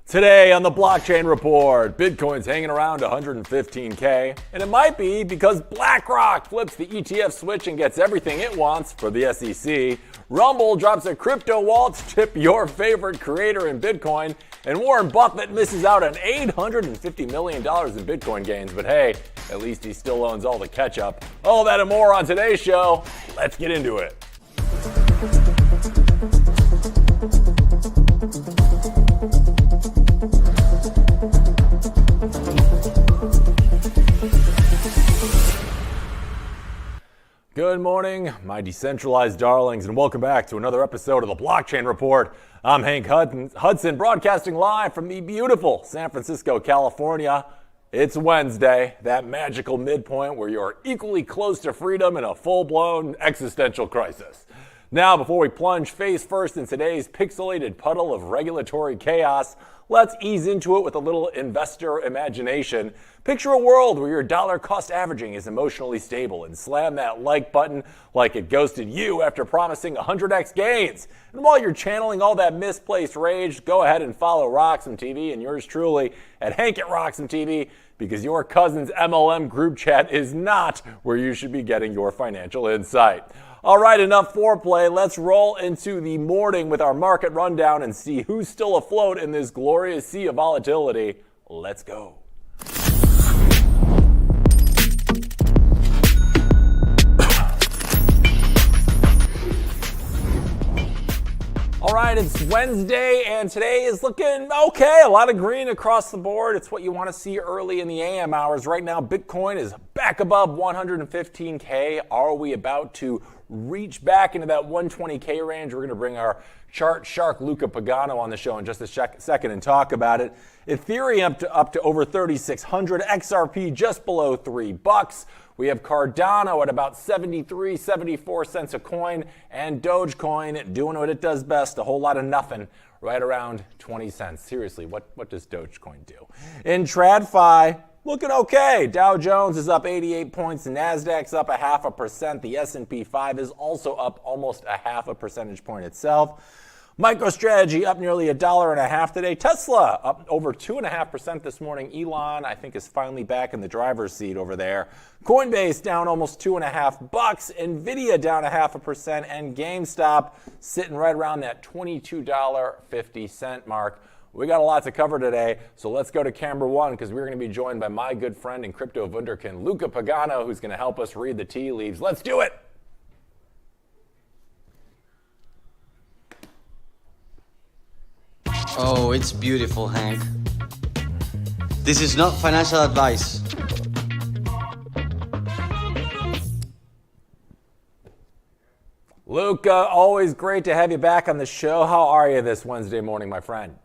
Today on the Blockchain Report, Bitcoin's hanging around 115K, and it might be because BlackRock flips the ETF switch and gets everything it wants for the SEC. Rumble drops a crypto wallet to tip your favorite creator in Bitcoin, and Warren Buffett misses out on $850 million in Bitcoin gains. But hey, at least he still owns all the catch-up. All that and more on today's show. Let's get into it. Good morning, my decentralized darlings, and welcome back to another episode of the Blockchain Report. I'm Hank Hudson, broadcasting live from the beautiful San Francisco, California. It's Wednesday, that magical midpoint where you're equally close to freedom in a full-blown existential crisis. Now, before we plunge face first in today's pixelated puddle of regulatory chaos, let's ease into it with a little investor imagination. Picture a world where your dollar cost averaging is emotionally stable, and slam that like button like it ghosted you after promising 100x gains. And while you're channeling all that misplaced rage, go ahead and follow RoxomTV and yours truly at Hank at RoxomTV, because your cousin's MLM group chat is not where you should be getting your financial insight. All right, enough foreplay. Let's roll into the morning with our market rundown and see who's still afloat in this glorious sea of volatility. Let's go. All right, it's Wednesday, and today is looking okay. A lot of green across the board. It's what you want to see early in the AM hours. Right now, Bitcoin is back above 115K. Are we about to reach back into that 120K range? We're going to bring our chart shark Luca Pagano on the show in just a second and talk about it. Ethereum up to over 3,600. XRP just below $3. We have Cardano at about 73, 74 cents a coin, and Dogecoin doing what it does best, a whole lot of nothing, right around 20 cents. Seriously, what does Dogecoin do? In TradFi, looking okay. Dow Jones is up 88 points, Nasdaq's up 0.5%. The S&P 5 is also up almost 0.5 percentage point itself. MicroStrategy up nearly $1.50 today. Tesla up over 2.5% this morning. Elon, I think, is finally back in the driver's seat over there. Coinbase down almost $2.50. Nvidia down 0.5%, and GameStop sitting right around that $22.50 mark. We got a lot to cover today, so let's go to camera one, because we're going to be joined by my good friend and crypto wunderkind, Luca Pagano, who's going to help us read the tea leaves. Let's do it. Oh, it's beautiful, Hank. This is not financial advice. Luca, always great to have you back on the show. How are you this Wednesday morning, my friend?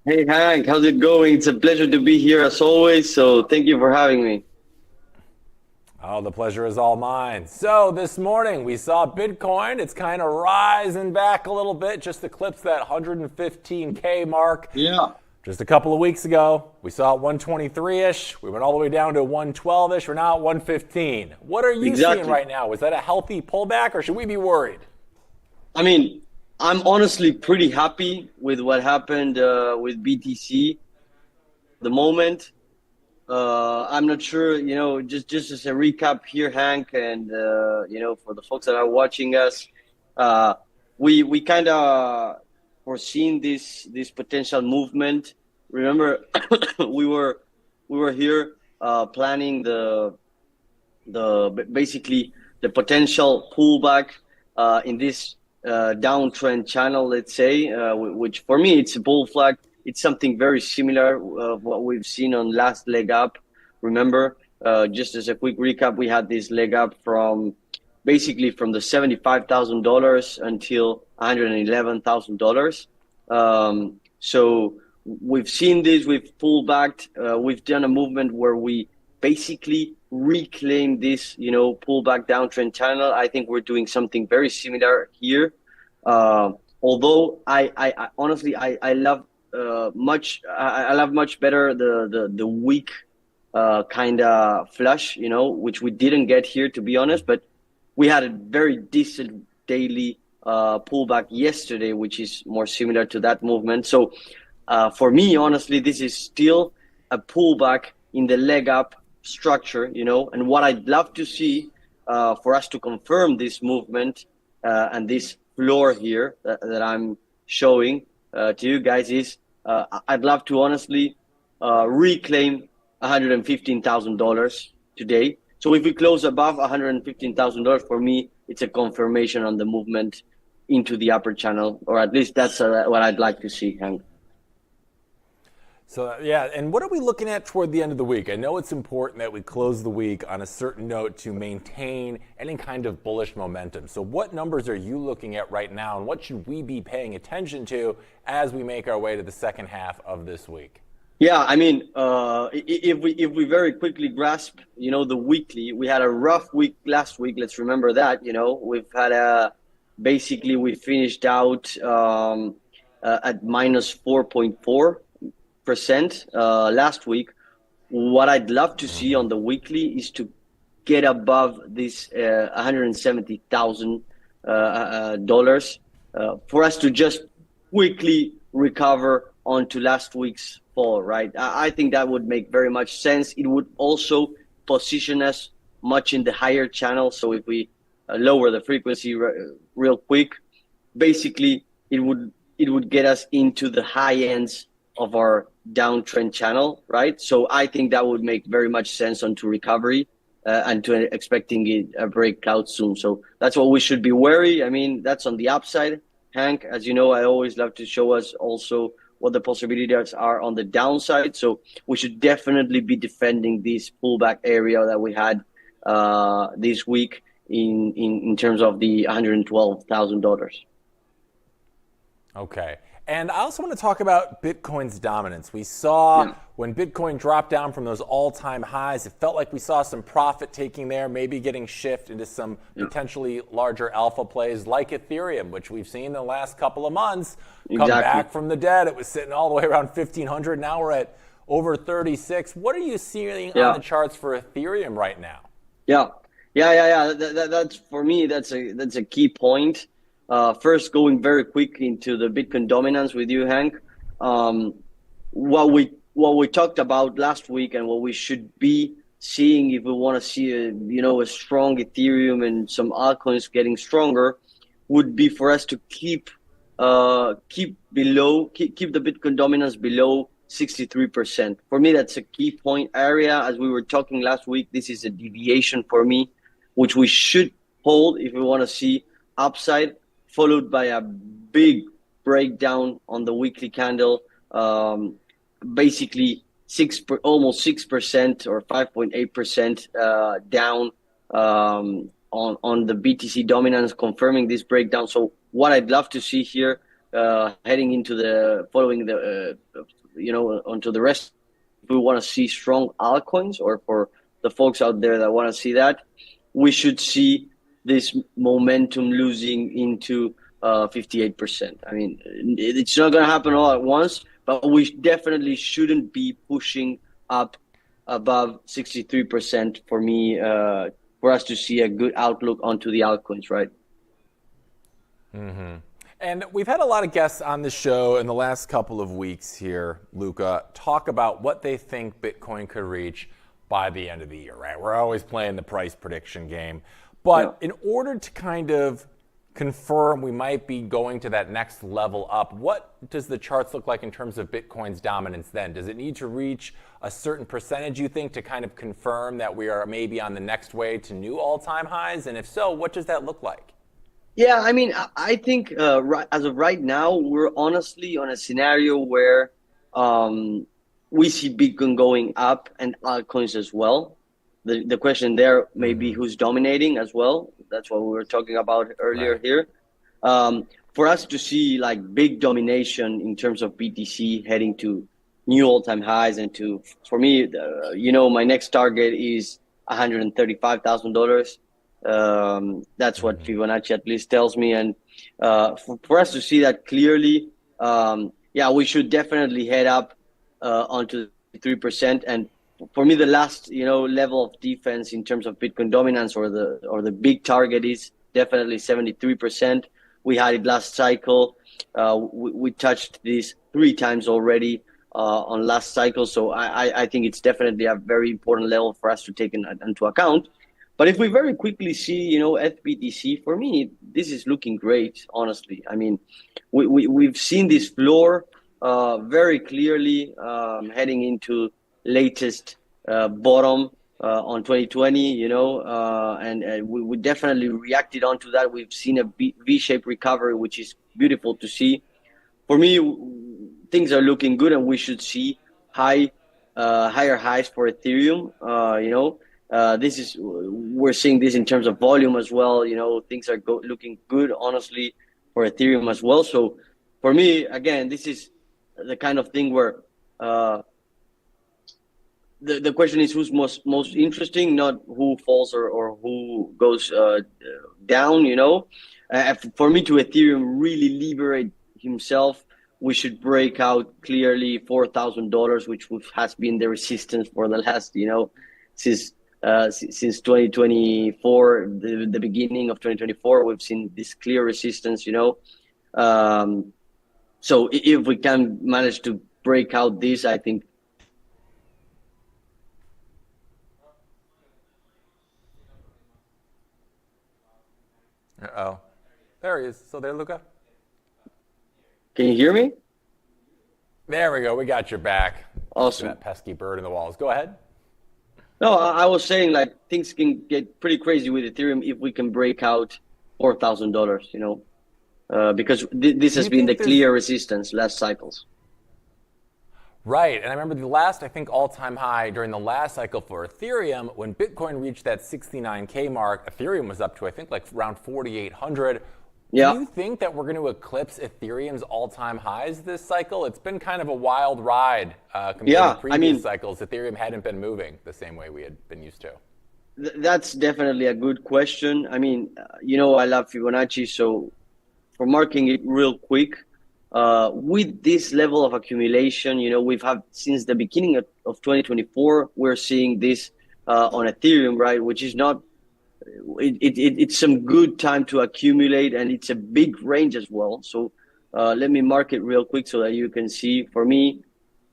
Hey, Hank, how's it going? It's a pleasure to be here as always, so thank you for having me. Oh, the pleasure is all mine. So this morning we saw Bitcoin. It's kind of rising back a little bit, just eclipsed that 115K mark. Yeah. Just a couple of weeks ago, we saw it 123-ish. We went all the way down to 112-ish. We're now at 115. What are you seeing right now? Was that a healthy pullback, or should we be worried? I mean, I'm honestly pretty happy with what happened with BTC. The moment. I'm not sure, just as a recap here, Hank, and, for the folks that are watching us, we kind of foreseen this potential movement. Remember, we were here planning basically the potential pullback in this downtrend channel, let's say, which for me, it's a bull flag. It's something very similar of what we've seen on last leg up. Remember, just as a quick recap, we had this leg up from the $75,000 until $111,000. So we've seen this, we've pulled back, we've done a movement where we basically reclaim this, pullback downtrend channel. I think we're doing something very similar here. Although I honestly love I love much better the weak kind of flush, which we didn't get here, to be honest. But we had a very decent daily pullback yesterday, which is more similar to that movement. So For me, honestly, this is still a pullback in the leg up structure, and what I'd love to see for us to confirm this movement and this floor here that I'm showing to you guys is I'd love to honestly reclaim $115,000 today. So if we close above $115,000, for me, it's a confirmation on the movement into the upper channel, or at least that's what I'd like to see, Hank. So yeah, and what are we looking at toward the end of the week? I know it's important that we close the week on a certain note to maintain any kind of bullish momentum. So what numbers are you looking at right now, and what should we be paying attention to as we make our way to the second half of this week? Yeah, I mean, if we very quickly grasp, the weekly, we had a rough week last week. Let's remember that. We've had basically we finished out at minus 4.4% last week. What I'd love to see on the weekly is to get above this $170,000 for us to just quickly recover onto last week's fall, right? I think that would make very much sense. It would also position us much in the higher channel. So if we lower the frequency real quick, basically it would get us into the high ends of our downtrend channel, right? So I think that would make very much sense onto recovery and to expecting it a breakout soon. So that's what we should be wary. I mean, that's on the upside. Hank, as you know, I always love to show us also what the possibilities are on the downside. So we should definitely be defending this pullback area that we had this week in terms of the $112,000. Okay. And I also want to talk about Bitcoin's dominance. We saw when Bitcoin dropped down from those all-time highs, it felt like we saw some profit taking there, maybe getting shifted into some potentially larger alpha plays like Ethereum, which we've seen in the last couple of months come back from the dead. It was sitting all the way around 1,500. Now we're at over 36. What are you seeing on the charts for Ethereum right now? That's for me. That's a key point. First, going very quickly into the Bitcoin dominance with you, Hank. What we talked about last week and what we should be seeing if we want to see a strong Ethereum and some altcoins getting stronger would be for us to keep the Bitcoin dominance below 63%. For me, that's a key point area. As we were talking last week, this is a deviation for me, which we should hold if we want to see upside, followed by a big breakdown on the weekly candle, basically almost 6% or 5.8% down on the BTC dominance, confirming this breakdown. So what I'd love to see here, heading into onto the rest, if we want to see strong altcoins, or for the folks out there that want to see that, we should see this momentum losing into 58%. I mean, it's not going to happen all at once, but we definitely shouldn't be pushing up above 63% for me, for us to see a good outlook onto the altcoins, right? Mm-hmm. And we've had a lot of guests on the show in the last couple of weeks here, Luca, talk about what they think Bitcoin could reach by the end of the year, right? We're always playing the price prediction game. But in order to kind of confirm we might be going to that next level up, what does the charts look like in terms of Bitcoin's dominance then? Does it need to reach a certain percentage, you think, to kind of confirm that we are maybe on the next way to new all-time highs? And if so, what does that look like? Yeah, I mean, I think as of right now, we're honestly on a scenario where we see Bitcoin going up and altcoins as well. The question there may be who's dominating as well. That's what we were talking about earlier here. For us to see like big domination in terms of BTC heading to new all-time highs, and for me, my next target is $135,000. That's what Fibonacci at least tells me. And for us to see that clearly, we should definitely head up onto 3%. And for me, the last level of defense in terms of Bitcoin dominance or the big target is definitely 73%. We had it last cycle. We touched this 3 times already on last cycle. So I think it's definitely a very important level for us to take into account. But if we very quickly see, FBTC, for me, this is looking great, honestly. I mean, we've seen this floor very clearly heading into latest bottom on 2020, and we definitely reacted onto that. We've seen a V-shaped recovery, which is beautiful to see. For me, things are looking good, and we should see higher highs for Ethereum. We're seeing this in terms of volume as well. Things are looking good, honestly, for Ethereum as well. So for me, again, this is the kind of thing where the question is who's most interesting, not who falls or who goes down. For me, to Ethereum really liberate himself, we should break out clearly $4,000, which has been the resistance for the last, since 2024, the beginning of 2024, we've seen this clear resistance. So if we can manage to break out this, I think. Uh-oh. There he is. So there, Luca? Can you hear me? There we go. We got your back. Awesome. That pesky bird in the walls. Go ahead. No, I was saying, like, things can get pretty crazy with Ethereum if we can break out $4,000, because this has been the clear resistance last cycles. Right, and I remember the last, I think, all-time high during the last cycle for Ethereum, when Bitcoin reached that 69K mark, Ethereum was up to, I think, like around 4,800. Yeah. Do you think that we're going to eclipse Ethereum's all-time highs this cycle? It's been kind of a wild ride compared to previous cycles. Ethereum hadn't been moving the same way we had been used to. That's definitely a good question. I mean, I love Fibonacci, so for marking it real quick, with this level of accumulation, we've had since the beginning of 2024, we're seeing this on Ethereum, right? Which is not, it's some good time to accumulate, and it's a big range as well. So let me mark it real quick so that you can see. For me,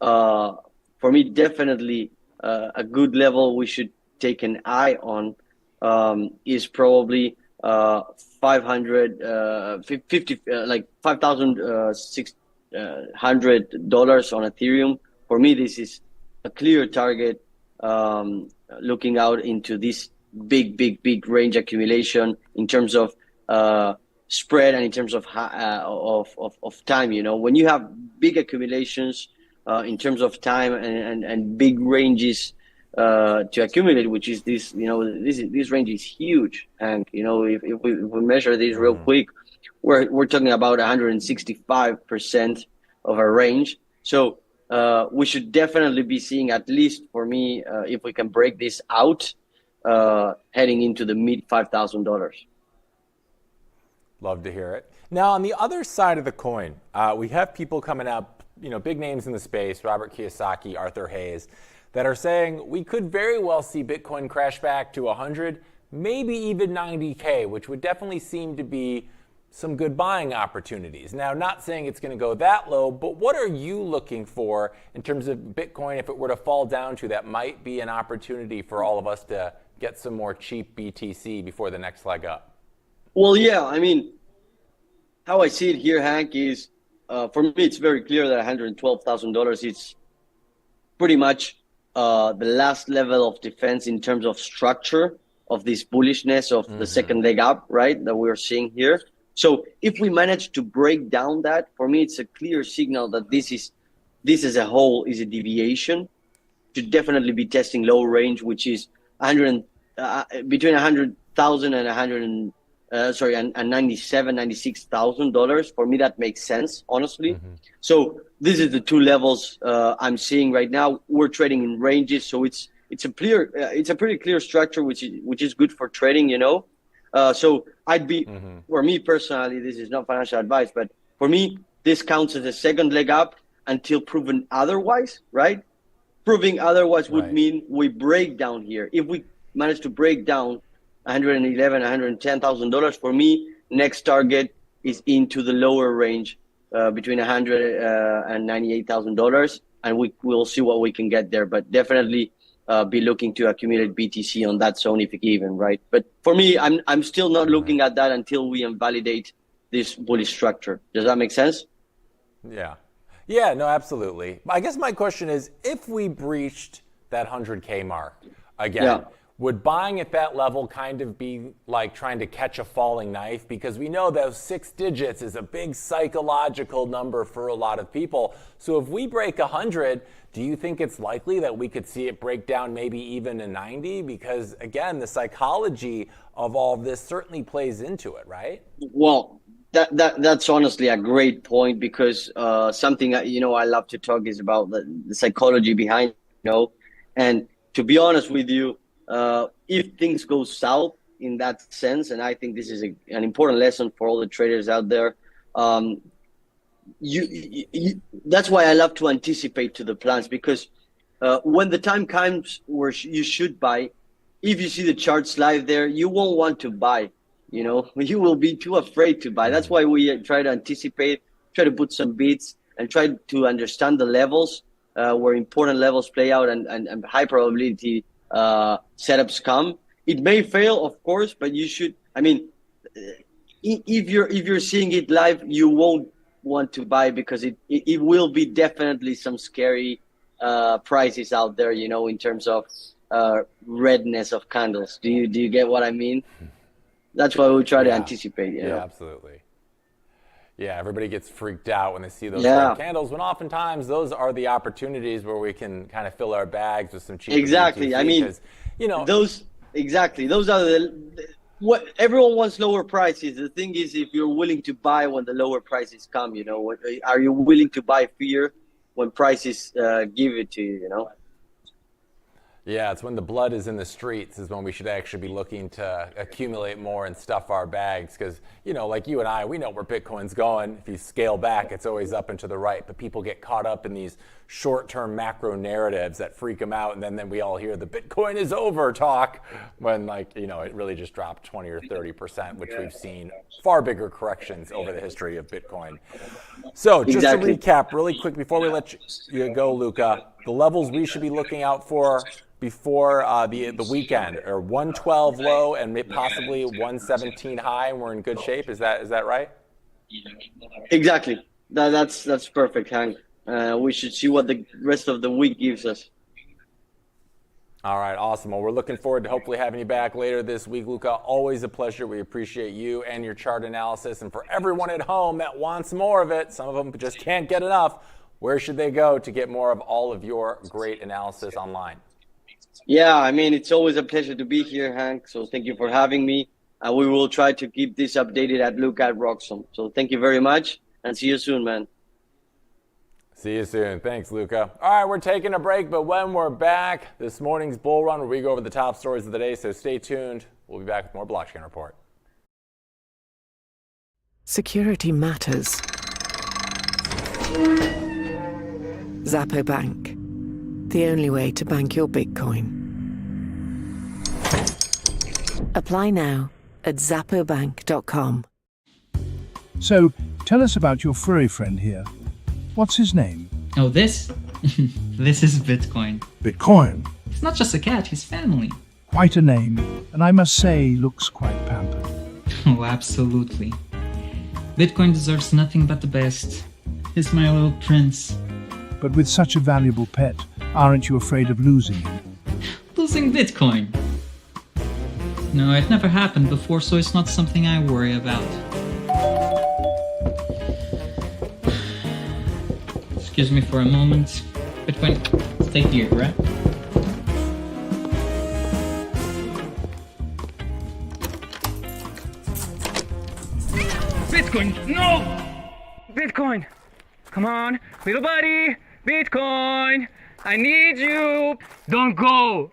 definitely a good level we should take an eye on is probably $5,600 on Ethereum. For me, this is a clear target. Looking out into this big range accumulation in terms of spread and in terms of time. When you have big accumulations in terms of time and big ranges to accumulate, which is this, this range is huge. And if we measure this real quick, we're talking about 165% of our range. So we should definitely be seeing, at least for me, if we can break this out, heading into the mid $5,000. Love to hear it. Now, on the other side of the coin, we have people coming up, big names in the space, Robert Kiyosaki, Arthur Hayes, that are saying we could very well see Bitcoin crash back to 100, maybe even 90K, which would definitely seem to be some good buying opportunities. Now, not saying it's going to go that low, but what are you looking for in terms of Bitcoin if it were to fall down to that might be an opportunity for all of us to get some more cheap BTC before the next leg up? Well, yeah, I mean, how I see it here, Hank, is for me, it's very clear that $112,000 is pretty much the last level of defense in terms of structure of this bullishness of the second leg up, right, that we're seeing here. So if we manage to break down that, for me, it's a clear signal that this as a whole is a deviation. Should definitely be testing low range, which is between 100,000 and $96,000. For me, that makes sense, honestly. So this is the two levels I'm seeing right now. We're trading in ranges, so it's a pretty clear structure, which is good for trading, So I'd be, for me personally, this is not financial advice, but for me, this counts as a second leg up until proven otherwise, right? Proving otherwise would mean we break down here. If we manage to break down $111,000, $110,000, for me, next target is into the lower range, between $100 and $98,000, and we will see what we can get there. But definitely be looking to accumulate BTC on that zone if given, right? But for me, I'm still not looking at that until we invalidate this bullish structure. Does that make sense? Yeah. Yeah, no, absolutely. I guess my question is, if we breached that 100K mark again, would buying at that level kind of be like trying to catch a falling knife? Because we know those 6 digits is a big psychological number for a lot of people. So if we break 100, do you think it's likely that we could see it break down maybe even to 90? Because again, the psychology of all of this certainly plays into it, right? Well, that's honestly a great point, because something I love to talk is about the psychology behind, and to be honest with you, if things go south in that sense, and I think this is an important lesson for all the traders out there, that's why I love to anticipate to the plans, because when the time comes where you should buy, if you see the chart slide there, you won't want to buy. You will be too afraid to buy. That's why we try to anticipate, try to put some bids, and try to understand the levels where important levels play out and high probability setups come. It may fail, of course, but you should. I mean, if you're seeing it live, you won't want to buy, because it will be definitely some scary prices out there. In terms of redness of candles. Do you get what I mean? That's why we try to anticipate. Yeah, absolutely. Yeah, everybody gets freaked out when they see those red candles, when oftentimes those are the opportunities where we can kind of fill our bags with some cheap. Exactly. I mean, those are what everyone wants: lower prices. The thing is, if you're willing to buy when the lower prices come, are you willing to buy fear when prices give it to you? Yeah, it's when the blood is in the streets is when we should actually be looking to accumulate more and stuff our bags. Because, like you and I, we know where Bitcoin's going. If you scale back, it's always up and to the right. But people get caught up in these short-term macro narratives that freak them out. And then we all hear the Bitcoin is over talk when, it really just dropped 20 or 30%, which we've seen far bigger corrections over the history of Bitcoin. So just to recap really quick before we let you go, Luca, the levels we should be looking out for before the weekend are 112 low and possibly 117 high, and we're in good shape. Is that right? Exactly. That's perfect, Hank. We should see what the rest of the week gives us. All right, awesome. Well, we're looking forward to hopefully having you back later this week, Luca. Always a pleasure. We appreciate you and your chart analysis. And for everyone at home that wants more of it, some of them just can't get enough, where should they go to get more of all of your great analysis online? Yeah, I mean, it's always a pleasure to be here, Hank. So thank you for having me. We will try to keep this updated at Luca at Roxom. So thank you very much, and see you soon, man. See you soon. Thanks, Luca. All right, we're taking a break, but when we're back, this morning's bull run where we go over the top stories of the day, so stay tuned. We'll be back with more Blockchain Report. Security matters. XAPPO Bank, the only way to bank your Bitcoin. Apply now at XAPPObank.com. So, tell us about your furry friend here. What's his name? Oh, this? This is Bitcoin. Bitcoin? He's not just a cat, he's family. Quite a name, and I must say, looks quite pampered. Oh, absolutely. Bitcoin deserves nothing but the best. He's my little prince. But with such a valuable pet, aren't you afraid of losing him? Losing Bitcoin? No, it never happened before, so it's not something I worry about. Excuse me for a moment. Bitcoin, stay here, right? Bitcoin, no! Bitcoin, come on, little buddy, Bitcoin, I need you. Don't go.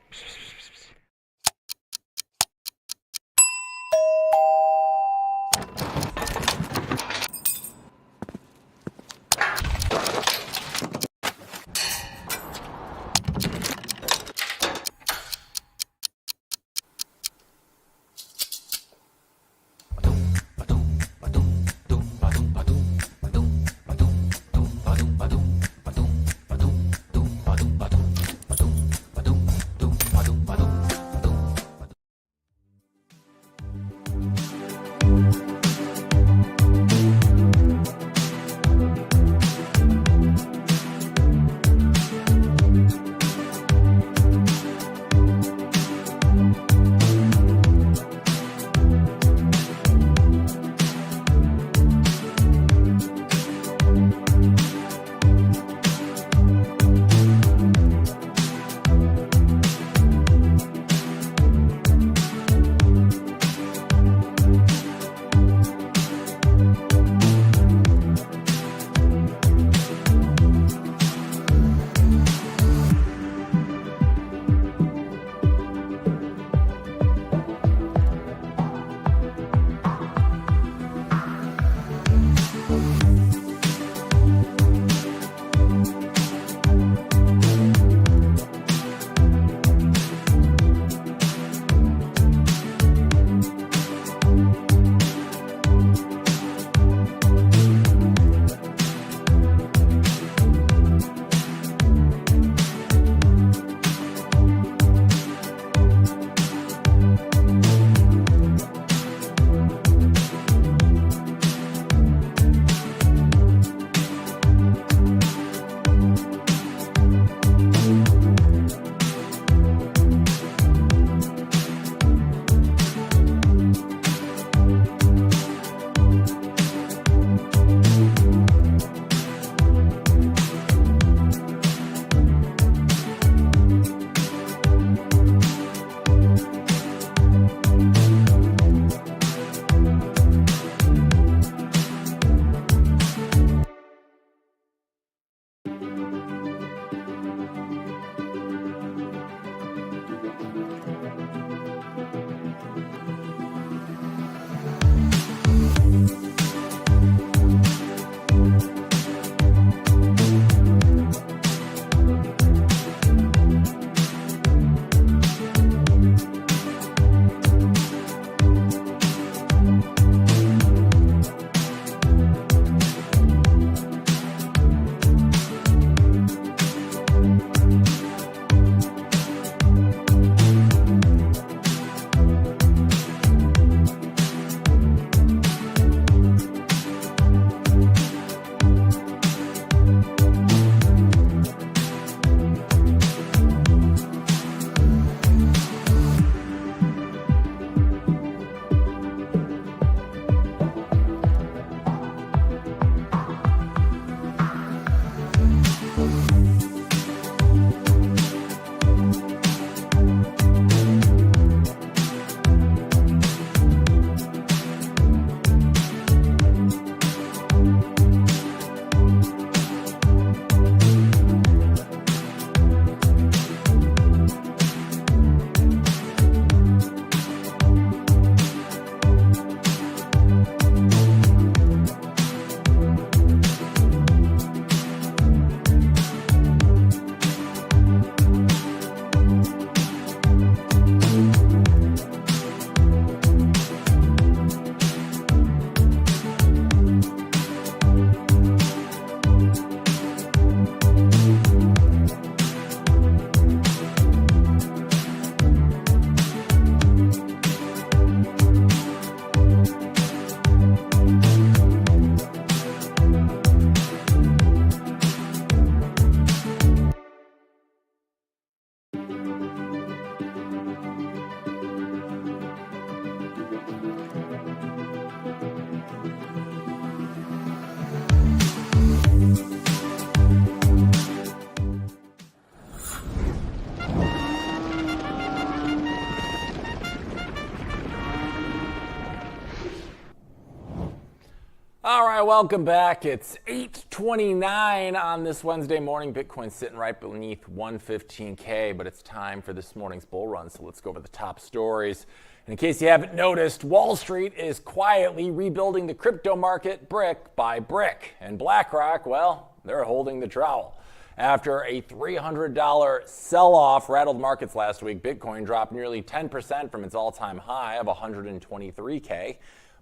All right, welcome back. It's 8:29 on this Wednesday morning. Bitcoin's sitting right beneath 115K, but it's time for this morning's bull run. So let's go over the top stories. And in case you haven't noticed, Wall Street is quietly rebuilding the crypto market brick by brick. And BlackRock, well, they're holding the trowel. After a $300 sell-off rattled markets last week, Bitcoin dropped nearly 10% from its all-time high of 123K.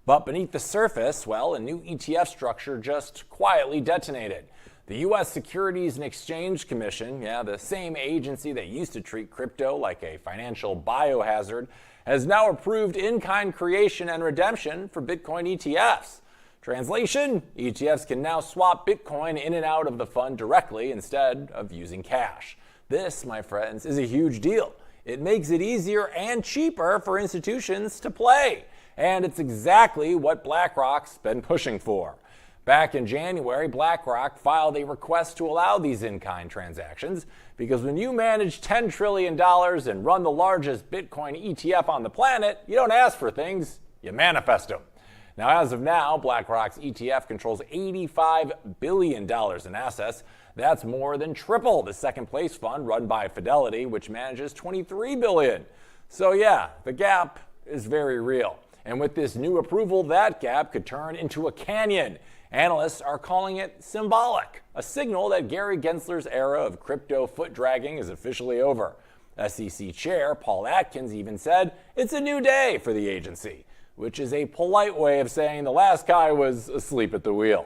But beneath the surface, well, a new ETF structure just quietly detonated. The U.S. Securities and Exchange Commission, the same agency that used to treat crypto like a financial biohazard, has now approved in-kind creation and redemption for Bitcoin ETFs. Translation, ETFs can now swap Bitcoin in and out of the fund directly instead of using cash. This, my friends, is a huge deal. It makes it easier and cheaper for institutions to play. And it's exactly what BlackRock's been pushing for. Back in January, BlackRock filed a request to allow these in-kind transactions because when you manage $10 trillion and run the largest Bitcoin ETF on the planet, you don't ask for things, you manifest them. Now, as of now, BlackRock's ETF controls $85 billion in assets. That's more than triple the second place fund run by Fidelity, which manages $23 billion. So the gap is very real. And with this new approval, that gap could turn into a canyon. Analysts are calling it symbolic, a signal that Gary Gensler's era of crypto foot dragging is officially over. SEC Chair Paul Atkins even said it's a new day for the agency, which is a polite way of saying the last guy was asleep at the wheel.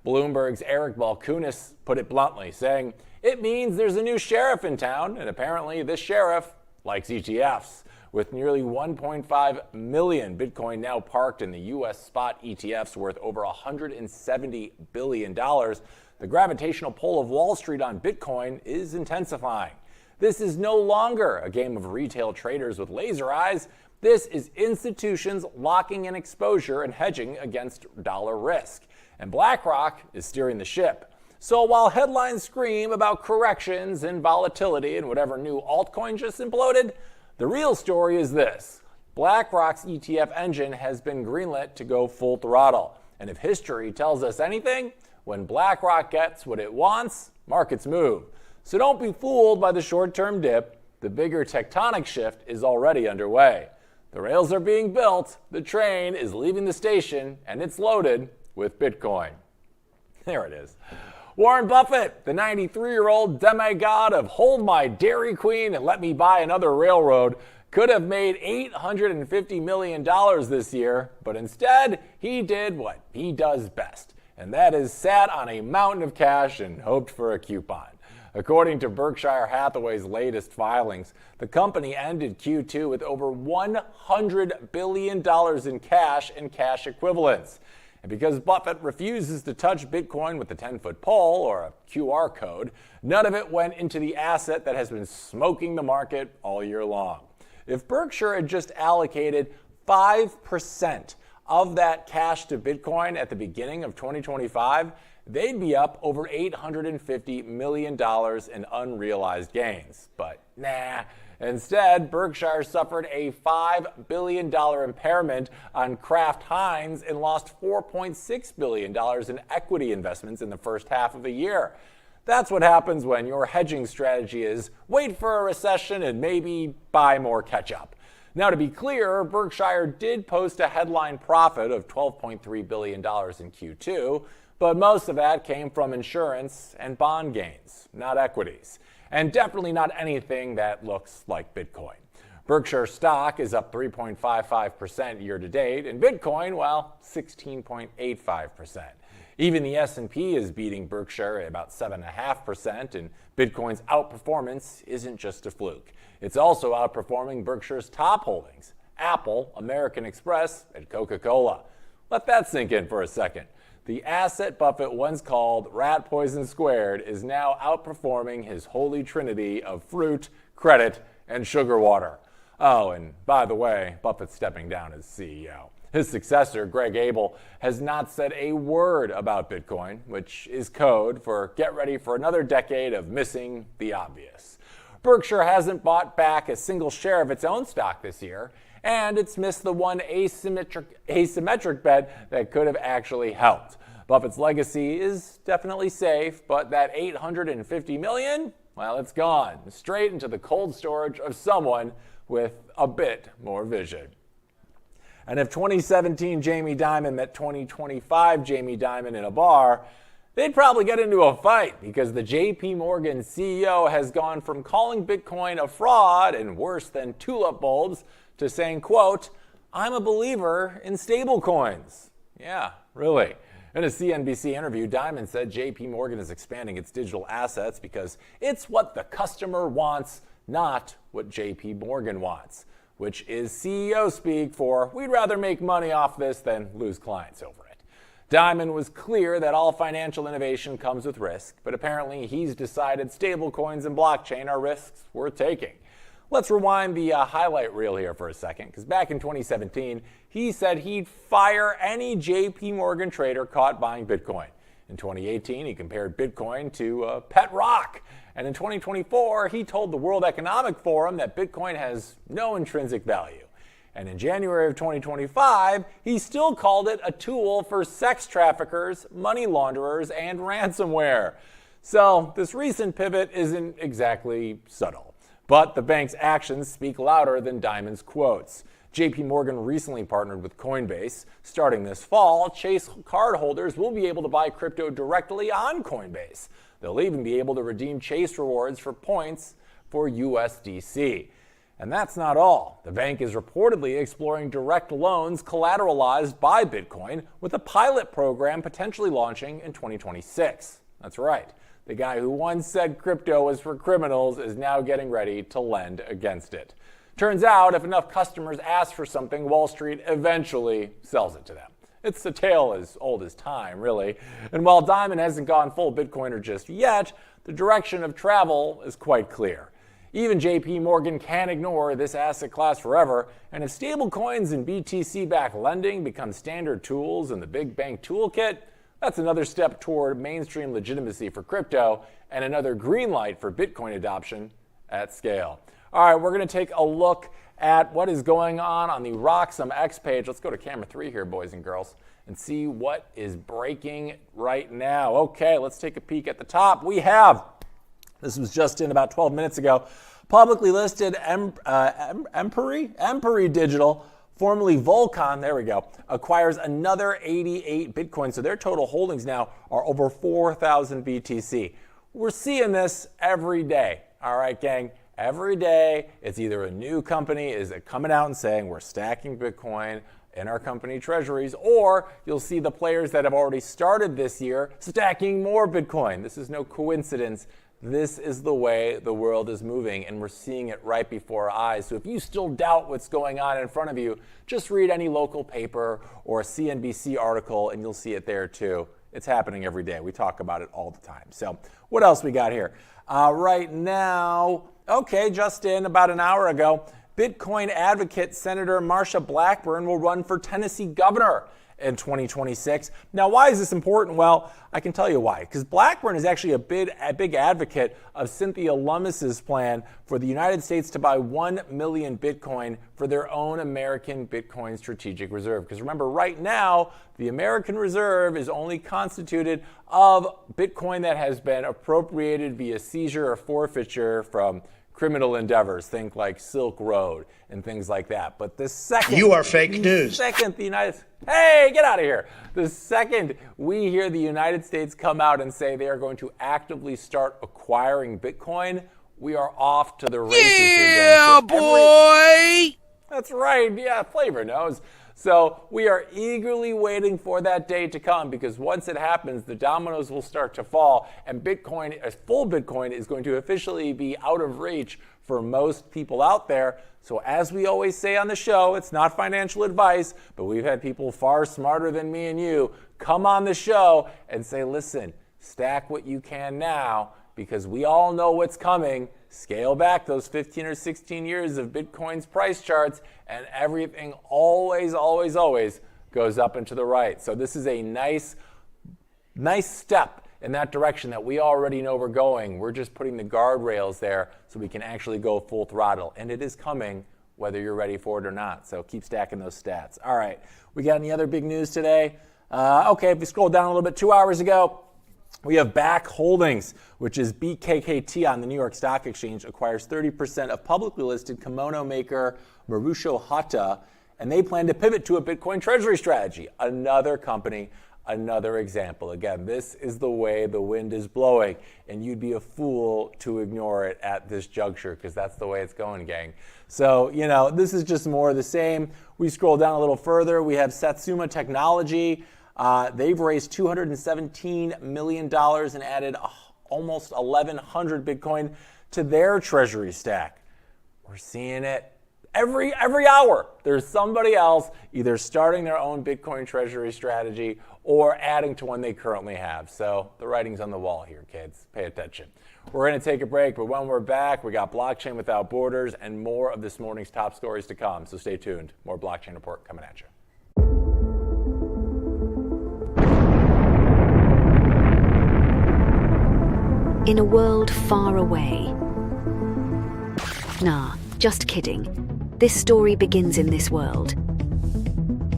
Bloomberg's Eric Balkunis put it bluntly, saying it means there's a new sheriff in town, and apparently this sheriff likes ETFs. With nearly 1.5 million Bitcoin now parked in the U.S. spot ETFs worth over $170 billion, the gravitational pull of Wall Street on Bitcoin is intensifying. This is no longer a game of retail traders with laser eyes. This is institutions locking in exposure and hedging against dollar risk. And BlackRock is steering the ship. So while headlines scream about corrections and volatility and whatever new altcoin just imploded, the real story is this. BlackRock's ETF engine has been greenlit to go full throttle. And if history tells us anything, when BlackRock gets what it wants, markets move. So don't be fooled by the short-term dip. The bigger tectonic shift is already underway. The rails are being built, the train is leaving the station, and it's loaded with Bitcoin. There it is. Warren Buffett, the 93-year-old demigod of hold my Dairy Queen and let me buy another railroad, could have made $850 million this year, but instead he did what he does best, and that is sat on a mountain of cash and hoped for a coupon. According to Berkshire Hathaway's latest filings, the company ended Q2 with over $100 billion in cash and cash equivalents. And because Buffett refuses to touch Bitcoin with a 10-foot pole or a QR code, none of it went into the asset that has been smoking the market all year long. If Berkshire had just allocated 5% of that cash to Bitcoin at the beginning of 2025, they'd be up over $850 million in unrealized gains. But nah. Instead, Berkshire suffered a $5 billion impairment on Kraft Heinz and lost $4.6 billion in equity investments in the first half of the year. That's what happens when your hedging strategy is wait for a recession and maybe buy more ketchup. Now, to be clear, Berkshire did post a headline profit of $12.3 billion in Q2, but most of that came from insurance and bond gains, not equities. And definitely not anything that looks like Bitcoin. Berkshire stock is up 3.55% year to date, and Bitcoin, 16.85%. Even the S&P is beating Berkshire at about 7.5%, and Bitcoin's outperformance isn't just a fluke. It's also outperforming Berkshire's top holdings, Apple, American Express, and Coca-Cola. Let that sink in for a second. The asset Buffett once called rat poison squared is now outperforming his holy trinity of fruit, credit, and sugar water. Oh, and by the way, Buffett's stepping down as CEO. His successor, Greg Abel, has not said a word about Bitcoin, which is code for get ready for another decade of missing the obvious. Berkshire hasn't bought back a single share of its own stock this year, and it's missed the one asymmetric bet that could have actually helped. Buffett's legacy is definitely safe, but that $850 million, well, it's gone straight into the cold storage of someone with a bit more vision. And if 2017 Jamie Dimon met 2025 Jamie Dimon in a bar, they'd probably get into a fight because the JP Morgan CEO has gone from calling Bitcoin a fraud and worse than tulip bulbs to saying, quote, "I'm a believer in stablecoins." Yeah, really. In a CNBC interview, Dimon said JP Morgan is expanding its digital assets because it's what the customer wants, not what JP Morgan wants, which is CEO speak for we'd rather make money off this than lose clients over it. Dimon was clear that all financial innovation comes with risk, but apparently he's decided stablecoins and blockchain are risks worth taking. Let's rewind the highlight reel here for a second, because back in 2017, he said he'd fire any JP Morgan trader caught buying Bitcoin. In 2018, he compared Bitcoin to a pet rock. And in 2024, he told the World Economic Forum that Bitcoin has no intrinsic value. And in January of 2025, he still called it a tool for sex traffickers, money launderers, and ransomware. So this recent pivot isn't exactly subtle. But the bank's actions speak louder than Dimon's quotes. JP Morgan recently partnered with Coinbase. Starting this fall, Chase cardholders will be able to buy crypto directly on Coinbase. They'll even be able to redeem Chase rewards for points for USDC. And that's not all. The bank is reportedly exploring direct loans collateralized by Bitcoin, with a pilot program potentially launching in 2026. That's right. The guy who once said crypto was for criminals is now getting ready to lend against it. Turns out, if enough customers ask for something, Wall Street eventually sells it to them. It's a tale as old as time, really. And while Dimon hasn't gone full Bitcoiner just yet, the direction of travel is quite clear. Even JP Morgan can't ignore this asset class forever, and if stablecoins and BTC-backed lending become standard tools in the big bank toolkit, that's another step toward mainstream legitimacy for crypto and another green light for Bitcoin adoption at scale. All right, we're going to take a look at what is going on the Roxom X page. Let's go to camera 3 here, boys and girls, and see what is breaking right now. Okay, let's take a peek at the top. We have, this was just in about 12 minutes ago, publicly listed Empery Digital, formerly Volcon, there we go, acquires another 88 Bitcoin. So their total holdings now are over 4,000 BTC. We're seeing this every day. All right, gang. Every day, it's either a new company is coming out and saying we're stacking Bitcoin in our company treasuries, or you'll see the players that have already started this year stacking more Bitcoin. This is no coincidence. This is the way the world is moving, and we're seeing it right before our eyes. So if you still doubt what's going on in front of you, just read any local paper or a CNBC article, and you'll see it there too. It's happening every day. We talk about it all the time. So what else we got here? Right now, okay, just in about an hour ago, Bitcoin advocate Senator Marsha Blackburn will run for Tennessee governor in 2026. Now, why is this important? Well, I can tell you why. Because Blackburn is actually a big advocate of Cynthia Lummis's plan for the United States to buy 1 million Bitcoin for their own American Bitcoin strategic reserve. Because remember, right now, the American reserve is only constituted of Bitcoin that has been appropriated via seizure or forfeiture from criminal endeavors, think like Silk Road and things like that. But the second you are fake news. Hey, get out of here. The second we hear the United States come out and say they are going to actively start acquiring Bitcoin, we are off to the races. Yeah, boy. That's right. Yeah, Flavor knows. So we are eagerly waiting for that day to come, because once it happens, the dominoes will start to fall, and Bitcoin, full Bitcoin, is going to officially be out of reach for most people out there. So as we always say on the show, it's not financial advice, but we've had people far smarter than me and you come on the show and say, listen, stack what you can now, because we all know what's coming. Scale back those 15 or 16 years of Bitcoin's price charts, and everything always goes up and to the right. So this is a nice step in that direction that we already know we're going. We're just putting the guardrails there so we can actually go full throttle. And it is coming, whether you're ready for it or not. So keep stacking those stats. All right, we got any other big news today? Okay, if we scroll down a little bit, 2 hours ago, we have BAC Holdings, which is BKKT on the New York Stock Exchange, acquires 30% of publicly listed kimono maker Marusho Hata, and they plan to pivot to a Bitcoin treasury strategy. Another company, another example. Again, this is the way the wind is blowing, and you'd be a fool to ignore it at this juncture, because that's the way it's going, gang. So, this is just more of the same. We scroll down a little further. We have Satsuma Technology. They've raised $217 million and added almost 1,100 Bitcoin to their treasury stack. We're seeing it every hour. There's somebody else either starting their own Bitcoin treasury strategy or adding to one they currently have. So the writing's on the wall here, kids. Pay attention. We're going to take a break, but when we're back, we got Blockchain Without Borders and more of this morning's top stories to come. So stay tuned. More Blockchain Report coming at you. In a world far away. Nah, just kidding. This story begins in this world.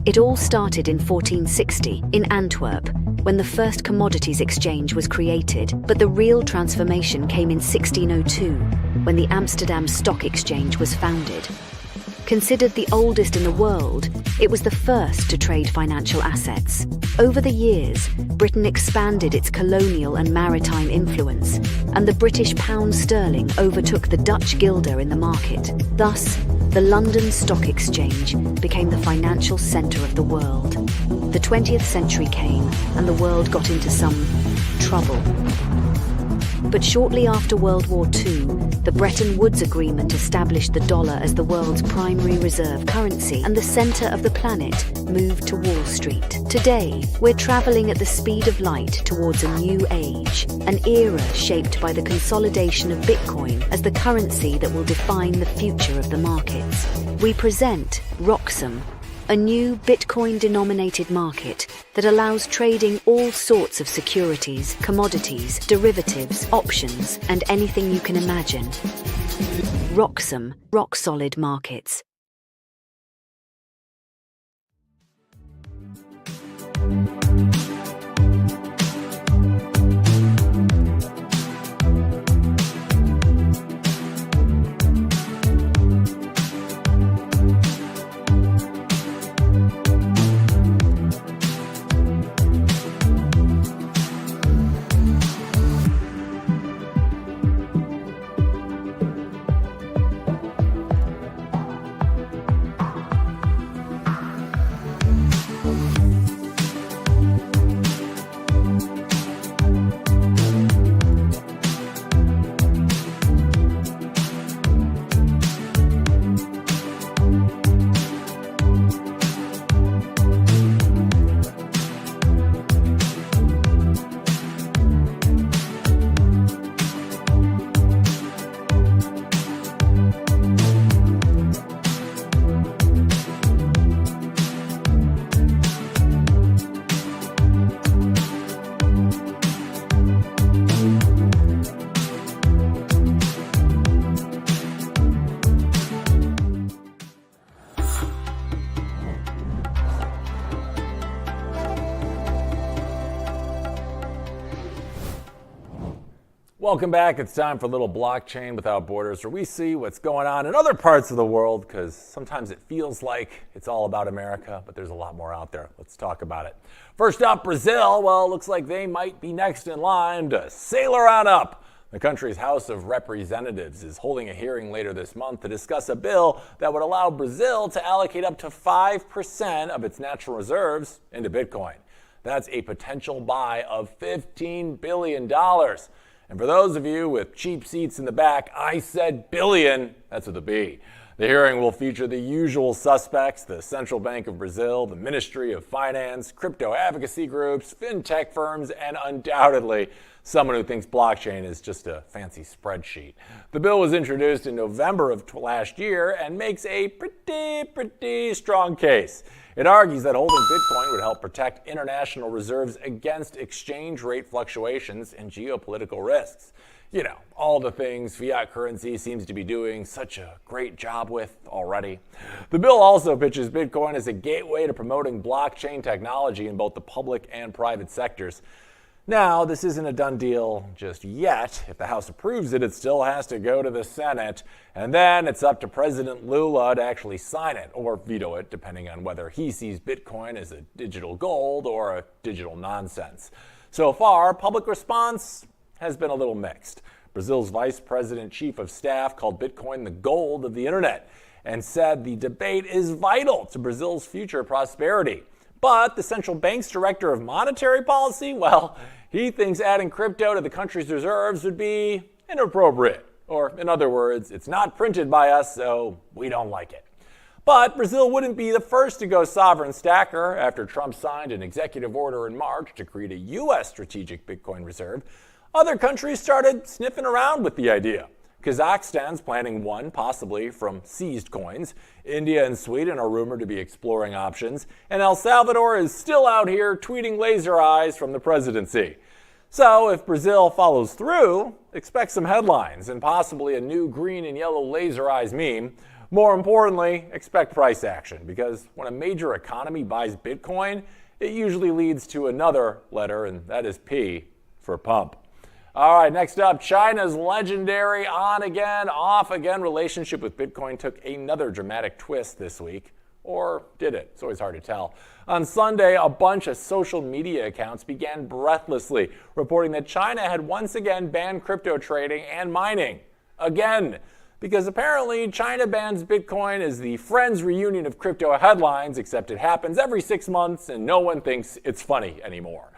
It all started in 1460 in Antwerp, when the first commodities exchange was created, but the real transformation came in 1602, when the Amsterdam Stock Exchange was founded. Considered the oldest in the world, it was the first to trade financial assets. Over the years, Britain expanded its colonial and maritime influence, and the British pound sterling overtook the Dutch guilder in the market. Thus, the London Stock Exchange became the financial centre of the world. The 20th century came, and the world got into some trouble. But shortly after World War II, the Bretton Woods Agreement established the dollar as the world's primary reserve currency, and the centre of the planet moved to Wall Street. Today, we're travelling at the speed of light towards a new age, an era shaped by the consolidation of Bitcoin as the currency that will define the future of the markets. We present Roxom, a new Bitcoin-denominated market that allows trading all sorts of securities, commodities, derivatives, options, and anything you can imagine. Roxom, rock-solid markets. Welcome back. It's time for a little Blockchain Without Borders, where we see what's going on in other parts of the world, because sometimes it feels like it's all about America, but there's a lot more out there. Let's talk about it. First up, Brazil. Well, it looks like they might be next in line to sailor on up. The country's House of Representatives is holding a hearing later this month to discuss a bill that would allow Brazil to allocate up to 5% of its natural reserves into Bitcoin. That's a potential buy of $15 billion. And for those of you with cheap seats in the back, I said billion, that's with a B. The hearing will feature the usual suspects, the Central Bank of Brazil, the Ministry of Finance, crypto advocacy groups, fintech firms, and undoubtedly someone who thinks blockchain is just a fancy spreadsheet. The bill was introduced in November of last year and makes a pretty strong case. It argues that holding Bitcoin would help protect international reserves against exchange rate fluctuations and geopolitical risks. You know, all the things fiat currency seems to be doing such a great job with already. The bill also pitches Bitcoin as a gateway to promoting blockchain technology in both the public and private sectors. Now, this isn't a done deal just yet. If the House approves it, it still has to go to the Senate, and then it's up to President Lula to actually sign it or veto it, depending on whether he sees Bitcoin as a digital gold or a digital nonsense. So far, public response has been a little mixed. Brazil's Vice President Chief of Staff called Bitcoin the gold of the internet and said the debate is vital to Brazil's future prosperity. But the central bank's director of monetary policy, well, he thinks adding crypto to the country's reserves would be inappropriate. Or, in other words, it's not printed by us, so we don't like it. But Brazil wouldn't be the first to go sovereign stacker after Trump signed an executive order in March to create a U.S. strategic Bitcoin reserve. Other countries started sniffing around with the idea. Kazakhstan's planning one, possibly from seized coins. India and Sweden are rumored to be exploring options. And El Salvador is still out here tweeting laser eyes from the presidency. So if Brazil follows through, expect some headlines and possibly a new green and yellow laser eyes meme. More importantly, expect price action, because when a major economy buys Bitcoin, it usually leads to another letter, and that is P for pump. All right, next up, China's legendary on-again, off-again relationship with Bitcoin took another dramatic twist this week. Or did it? It's always hard to tell. On Sunday, a bunch of social media accounts began breathlessly reporting that China had once again banned crypto trading and mining. Again. Because apparently China bans Bitcoin as the Friends reunion of crypto headlines, except it happens every 6 months and no one thinks it's funny anymore.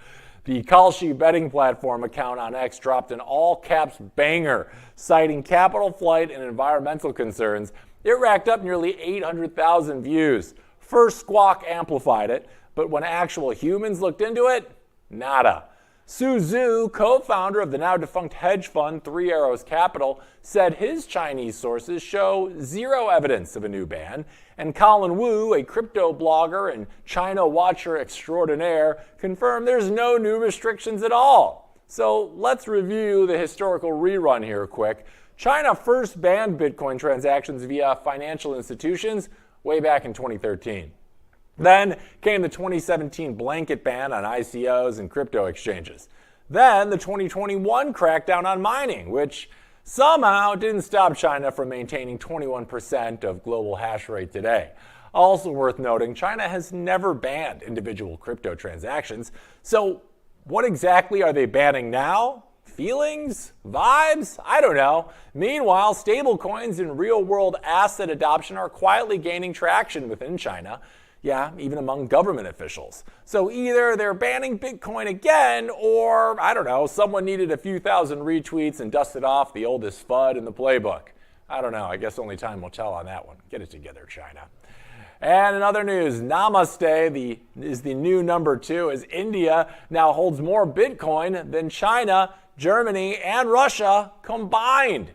The Kalshi betting platform account on X dropped an all-caps banger, citing capital flight and environmental concerns. It racked up nearly 800,000 views. First Squawk amplified it, but when actual humans looked into it, nada. Su Zhu, co-founder of the now-defunct hedge fund Three Arrows Capital, said his Chinese sources show zero evidence of a new ban, and Colin Wu, a crypto blogger and China watcher extraordinaire, confirmed there's no new restrictions at all. So let's review the historical rerun here quick. China first banned Bitcoin transactions via financial institutions way back in 2013. Then came the 2017 blanket ban on ICOs and crypto exchanges. Then the 2021 crackdown on mining, which somehow didn't stop China from maintaining 21% of global hash rate today. Also worth noting, China has never banned individual crypto transactions. So what exactly are they banning now? Feelings? Vibes? I don't know. Meanwhile, stablecoins and real-world asset adoption are quietly gaining traction within China. Yeah, even among government officials. So either they're banning Bitcoin again, or, I don't know, someone needed a few thousand retweets and dusted off the oldest FUD in the playbook. I don't know. I guess only time will tell on that one. Get it together, China. And in other news, Namaste is the new number 2, as India now holds more Bitcoin than China, Germany, and Russia combined.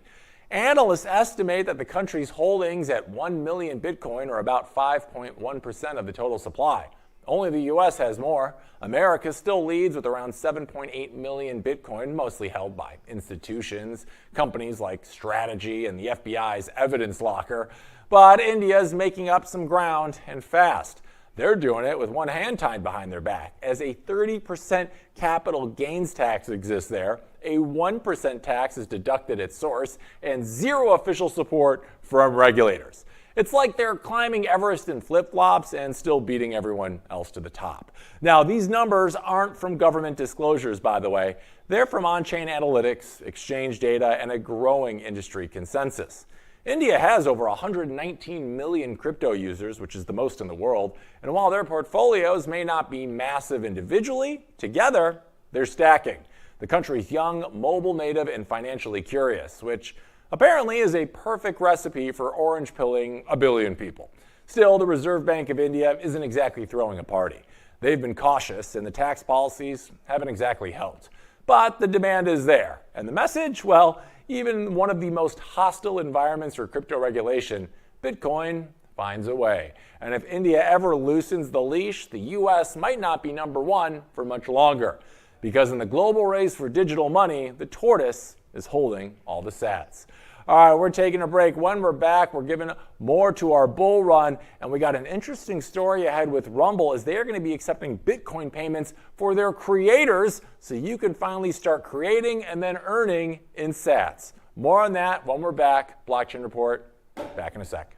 Analysts estimate that the country's holdings at 1 million Bitcoin are about 5.1% of the total supply. Only the U.S. has more. America still leads with around 7.8 million Bitcoin, mostly held by institutions, companies like Strategy and the FBI's evidence locker. But India is making up some ground, and fast. They're doing it with one hand tied behind their back, as a 30% capital gains tax exists there, a 1% tax is deducted at source, and zero official support from regulators. It's like they're climbing Everest in flip-flops and still beating everyone else to the top. Now, these numbers aren't from government disclosures, by the way. They're from on-chain analytics, exchange data, and a growing industry consensus. India has over 119 million crypto users, which is the most in the world, and while their portfolios may not be massive individually, together, they're stacking. The country's young, mobile native, and financially curious, which apparently is a perfect recipe for orange pilling a billion people. Still, the Reserve Bank of India isn't exactly throwing a party. They've been cautious, and the tax policies haven't exactly helped. But the demand is there. And the message? Well, even one of the most hostile environments for crypto regulation, Bitcoin finds a way. And if India ever loosens the leash, the US might not be number one for much longer. Because in the global race for digital money, the tortoise is holding all the sats. All right, we're taking a break. When we're back, we're giving more to our bull run, and we got an interesting story ahead with Rumble as they are going to be accepting Bitcoin payments for their creators so you can finally start creating and then earning in sats. More on that when we're back. Blockchain Report, back in a sec.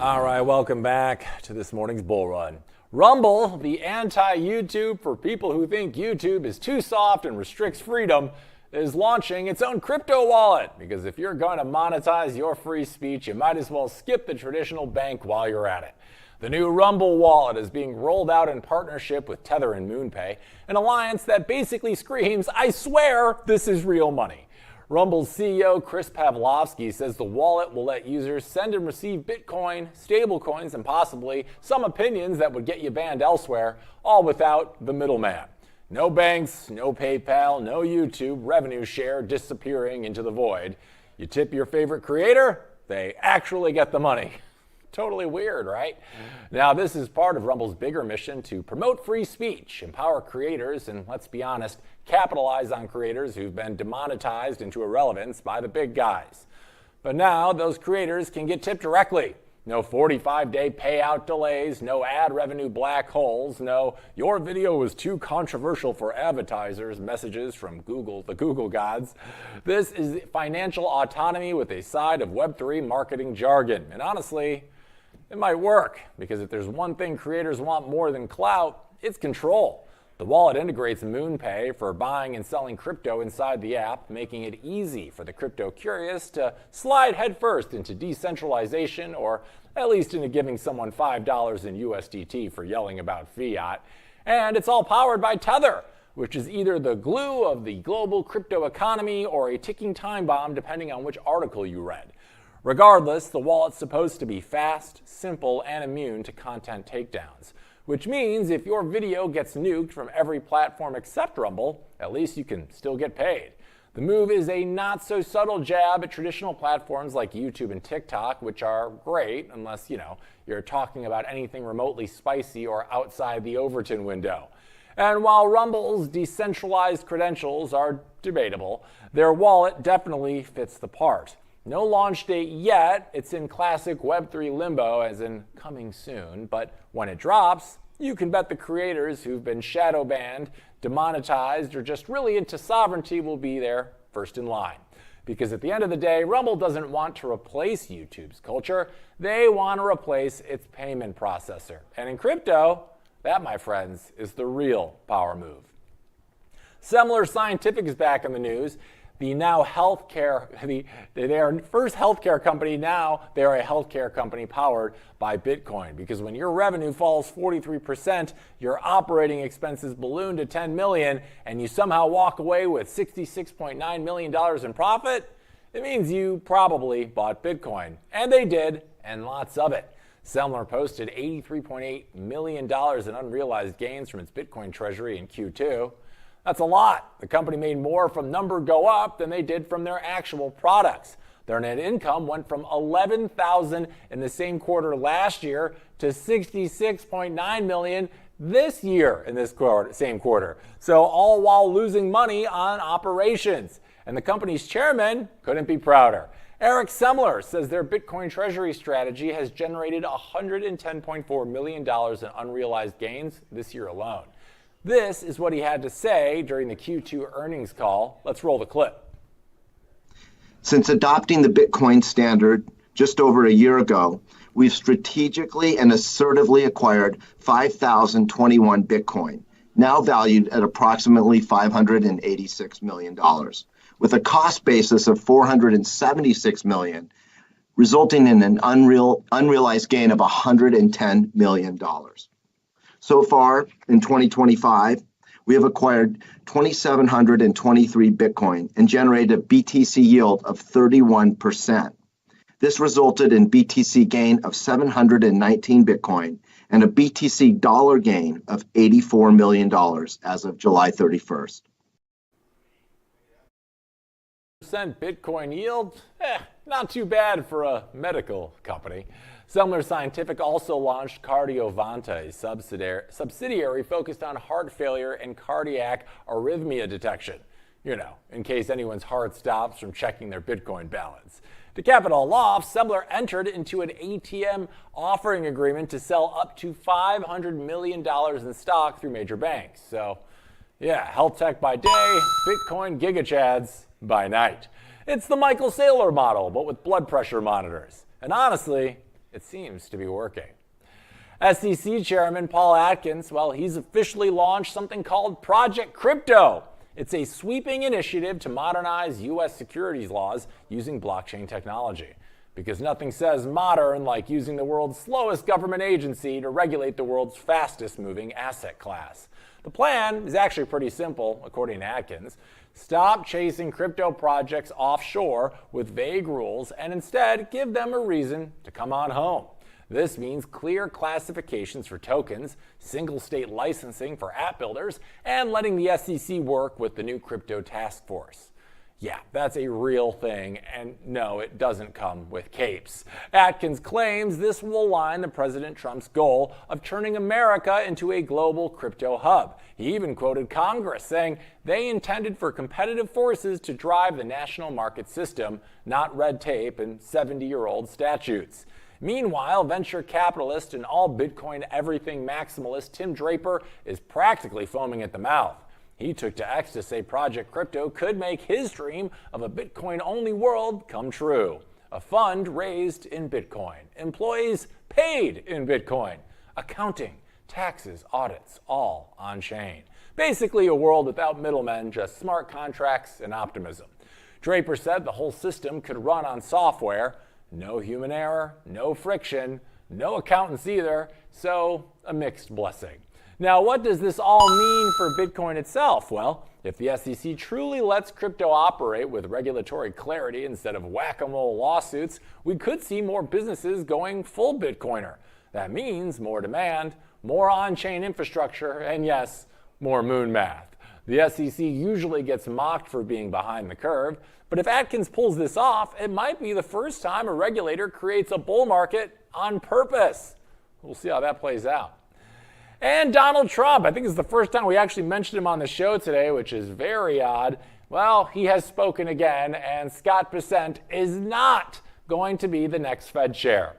All right, welcome back to this morning's Bull Run. Rumble, the anti-YouTube for people who think YouTube is too soft and restricts freedom, is launching its own crypto wallet, because if you're going to monetize your free speech, you might as well skip the traditional bank while you're at it. The new Rumble wallet is being rolled out in partnership with Tether and MoonPay, an alliance that basically screams, "I swear this is real money." Rumble's CEO Chris Pavlovski says the wallet will let users send and receive Bitcoin, stablecoins, and possibly some opinions that would get you banned elsewhere, all without the middleman. No banks, no PayPal, no YouTube revenue share disappearing into the void. You tip your favorite creator, they actually get the money. Totally weird, right? Now, this is part of Rumble's bigger mission to promote free speech, empower creators, and let's be honest, capitalize on creators who've been demonetized into irrelevance by the big guys. But now, those creators can get tipped directly. No 45-day payout delays, no ad revenue black holes, no "your video was too controversial for advertisers" messages from Google, the Google gods. This is financial autonomy with a side of Web3 marketing jargon. And honestly, it might work, because if there's one thing creators want more than clout, it's control. The wallet integrates MoonPay for buying and selling crypto inside the app, making it easy for the crypto curious to slide headfirst into decentralization, or at least into giving someone $5 in USDT for yelling about fiat. And it's all powered by Tether, which is either the glue of the global crypto economy or a ticking time bomb, depending on which article you read. Regardless, the wallet's supposed to be fast, simple, and immune to content takedowns, which means if your video gets nuked from every platform except Rumble, at least you can still get paid. The move is a not-so-subtle jab at traditional platforms like YouTube and TikTok, which are great unless, you're talking about anything remotely spicy or outside the Overton window. And while Rumble's decentralized credentials are debatable, their wallet definitely fits the part. No launch date yet. It's in classic Web3 limbo, as in coming soon. But when it drops, you can bet the creators who've been shadow banned, demonetized, or just really into sovereignty will be there first in line. Because at the end of the day, Rumble doesn't want to replace YouTube's culture. They want to replace its payment processor. And in crypto, that, my friends, is the real power move. Semler Scientific is back in the news. They are first healthcare company. Now they are a healthcare company powered by Bitcoin, because when your revenue falls 43%, your operating expenses balloon to $10 million, and you somehow walk away with $66.9 million in profit, it means you probably bought Bitcoin. And they did, and lots of it. Semler posted $83.8 million in unrealized gains from its Bitcoin treasury in Q2. That's a lot. The company made more from number go up than they did from their actual products. Their net income went from $11,000 in the same quarter last year to $66.9 million this year in this same quarter. So all while losing money on operations. And the company's chairman couldn't be prouder. Eric Semler says their Bitcoin treasury strategy has generated $110.4 million in unrealized gains this year alone. This is what he had to say during the Q2 earnings call. Let's roll the clip. Since adopting the Bitcoin standard just over a year ago, we've strategically and assertively acquired 5,021 Bitcoin, now valued at approximately $586 million, with a cost basis of $476 million, resulting in an unrealized gain of $110 million. So far, in 2025, we have acquired 2,723 Bitcoin and generated a BTC yield of 31%. This resulted in BTC gain of 719 Bitcoin and a BTC dollar gain of $84 million as of July 31st. Bitcoin yield? Not too bad for a medical company. Semler Scientific also launched Cardiovanta, a subsidiary focused on heart failure and cardiac arrhythmia detection. In case anyone's heart stops from checking their Bitcoin balance. To cap it all off, Semler entered into an ATM offering agreement to sell up to $500 million in stock through major banks. So, health tech by day, Bitcoin gigachads by night. It's the Michael Saylor model, but with blood pressure monitors. And honestly, it seems to be working. SEC Chairman Paul Atkins, he's officially launched something called Project Crypto, It's a sweeping initiative to modernize U.S. securities laws using blockchain technology. Because nothing says modern like using the world's slowest government agency to regulate the world's fastest moving asset class. The plan is actually pretty simple, according to Atkins. Stop chasing crypto projects offshore with vague rules and instead give them a reason to come on home. This means clear classifications for tokens, single state licensing for app builders, and letting the SEC work with the new crypto task force. Yeah, that's a real thing, and no, it doesn't come with capes. Atkins claims this will align with President Trump's goal of turning America into a global crypto hub. He even quoted Congress saying they intended for competitive forces to drive the national market system, not red tape and 70-year-old statutes. Meanwhile, venture capitalist and all Bitcoin everything maximalist Tim Draper is practically foaming at the mouth. He took to X to say Project Crypto could make his dream of a Bitcoin-only world come true. A fund raised in Bitcoin, employees paid in Bitcoin, accounting, taxes, audits, all on-chain. Basically a world without middlemen, just smart contracts and optimism. Draper said the whole system could run on software. No human error, no friction, no accountants either, so a mixed blessing. Now, what does this all mean for Bitcoin itself? Well, if the SEC truly lets crypto operate with regulatory clarity instead of whack-a-mole lawsuits, we could see more businesses going full Bitcoiner. That means more demand, more on-chain infrastructure, and yes, more moon math. The SEC usually gets mocked for being behind the curve, but if Atkins pulls this off, it might be the first time a regulator creates a bull market on purpose. We'll see how that plays out. And Donald Trump, I think it's the first time we actually mentioned him on the show today, which is very odd. Well, he has spoken again, and Scott Bessent is not going to be the next Fed chair.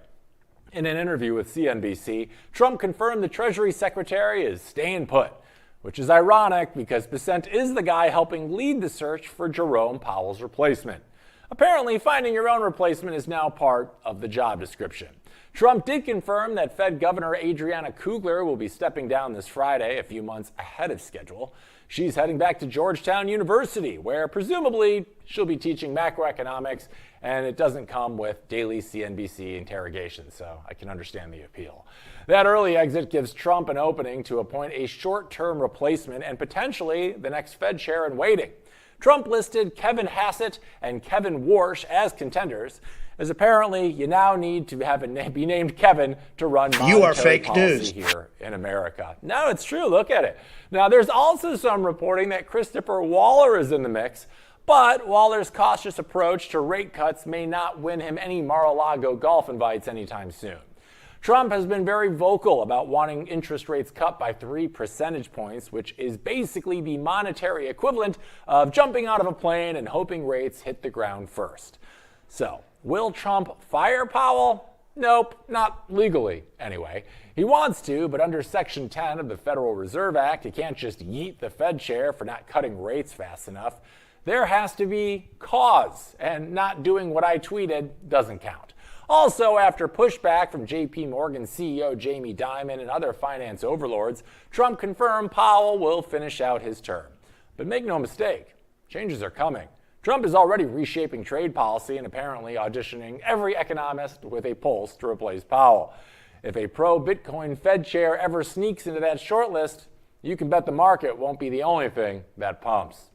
In an interview with CNBC, Trump confirmed the Treasury Secretary is staying put, which is ironic because Bessent is the guy helping lead the search for Jerome Powell's replacement. Apparently, finding your own replacement is now part of the job description. Trump did confirm that Fed Governor Adriana Kugler will be stepping down this Friday, a few months ahead of schedule. She's heading back to Georgetown University, where presumably she'll be teaching macroeconomics, and it doesn't come with daily CNBC interrogations, so I can understand the appeal. That early exit gives Trump an opening to appoint a short-term replacement and potentially the next Fed chair in waiting. Trump listed Kevin Hassett and Kevin Warsh as contenders, as apparently you now need to have be named Kevin to run monetary policy here in America. No, it's true. Look at it. Now, there's also some reporting that Christopher Waller is in the mix, but Waller's cautious approach to rate cuts may not win him any Mar-a-Lago golf invites anytime soon. Trump has been very vocal about wanting interest rates cut by 3 percentage points, which is basically the monetary equivalent of jumping out of a plane and hoping rates hit the ground first. So, will Trump fire Powell? Nope, not legally, anyway. He wants to, but under Section 10 of the Federal Reserve Act, he can't just yeet the Fed chair for not cutting rates fast enough. There has to be cause, and not doing what I tweeted doesn't count. Also, after pushback from JP Morgan CEO Jamie Dimon and other finance overlords, Trump confirmed Powell will finish out his term. But make no mistake, changes are coming. Trump is already reshaping trade policy and apparently auditioning every economist with a pulse to replace Powell. If a pro-Bitcoin Fed chair ever sneaks into that shortlist, you can bet the market won't be the only thing that pumps.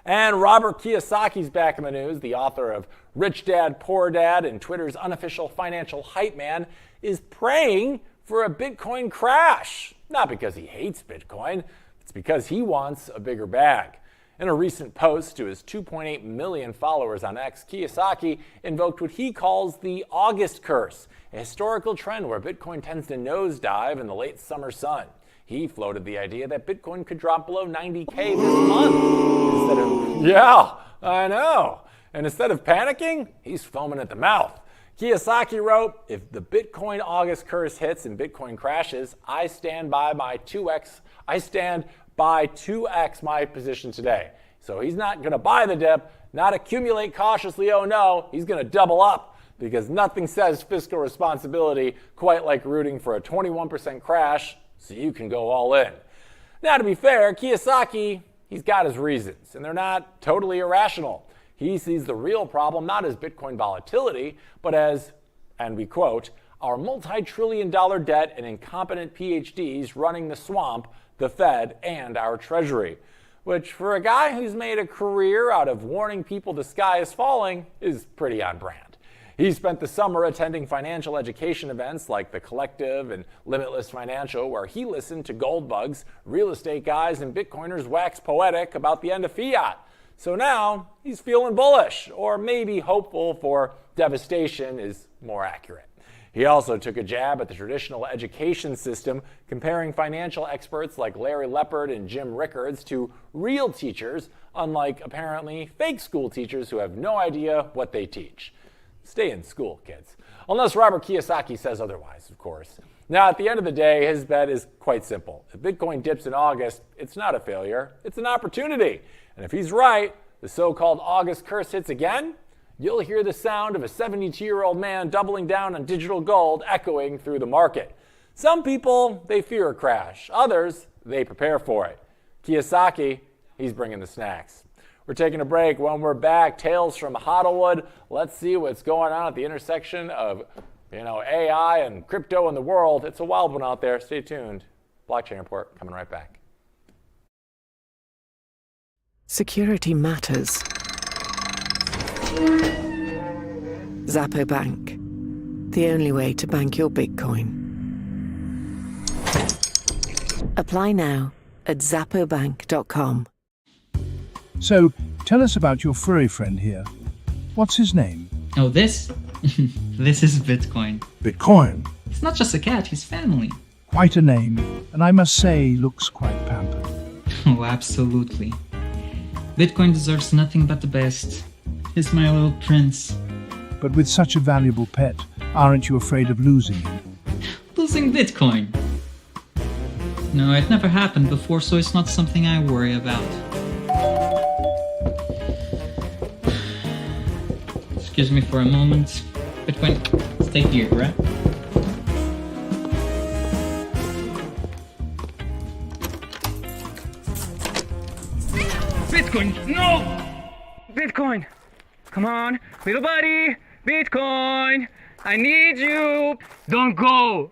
And Robert Kiyosaki's back in the news. The author of Rich Dad, Poor Dad and Twitter's unofficial financial hype man is praying for a Bitcoin crash. Not because he hates Bitcoin, it's because he wants a bigger bag. In a recent post to his 2.8 million followers on X, Kiyosaki invoked what he calls the August curse, a historical trend where Bitcoin tends to nosedive in the late summer sun. He floated the idea that Bitcoin could drop below 90K this month. Yeah, I know. And instead of panicking, he's foaming at the mouth. Kiyosaki wrote, if the Bitcoin August curse hits and Bitcoin crashes, I stand by 2x my position today. So he's not going to buy the dip, not accumulate cautiously, oh no, he's going to double up because nothing says fiscal responsibility quite like rooting for a 21% crash so you can go all in. Now, to be fair, Kiyosaki, he's got his reasons, and they're not totally irrational. He sees the real problem not as Bitcoin volatility, but as, and we quote, our multi-trillion-dollar debt and incompetent PhDs running the swamp, the Fed, and our Treasury. Which, for a guy who's made a career out of warning people the sky is falling, is pretty on brand. He spent the summer attending financial education events like The Collective and Limitless Financial, where he listened to gold bugs, real estate guys, and Bitcoiners wax poetic about the end of fiat. So now he's feeling bullish, or maybe hopeful, for devastation is more accurate. He also took a jab at the traditional education system, comparing financial experts like Larry Lepard and Jim Rickards to real teachers, unlike apparently fake school teachers who have no idea what they teach. Stay in school, kids. Unless Robert Kiyosaki says otherwise, of course. Now, at the end of the day, his bet is quite simple. If Bitcoin dips in August, it's not a failure, it's an opportunity. And if he's right, the so-called August curse hits again, you'll hear the sound of a 72-year-old man doubling down on digital gold echoing through the market. Some people, they fear a crash. Others, they prepare for it. Kiyosaki, he's bringing the snacks. We're taking a break. When we're back, tales from Hollywood. Let's see what's going on at the intersection of, AI and crypto in the world. It's a wild one out there. Stay tuned. Blockchain Report coming right back. Security matters. XAPPO Bank. The only way to bank your Bitcoin. Apply now at XAPPOBank.com. So, tell us about your furry friend here. What's his name? Oh, this? This is Bitcoin. Bitcoin. It's not just a cat, he's family. Quite a name, and I must say, looks quite pampered. Oh, absolutely. Bitcoin deserves nothing but the best. He's my little prince. But with such a valuable pet, aren't you afraid of losing him? Losing Bitcoin? No, it never happened before, so it's not something I worry about. Excuse me for a moment. Bitcoin, stay here, right? Bitcoin, no! Bitcoin, come on, little buddy, Bitcoin, I need you. Don't go.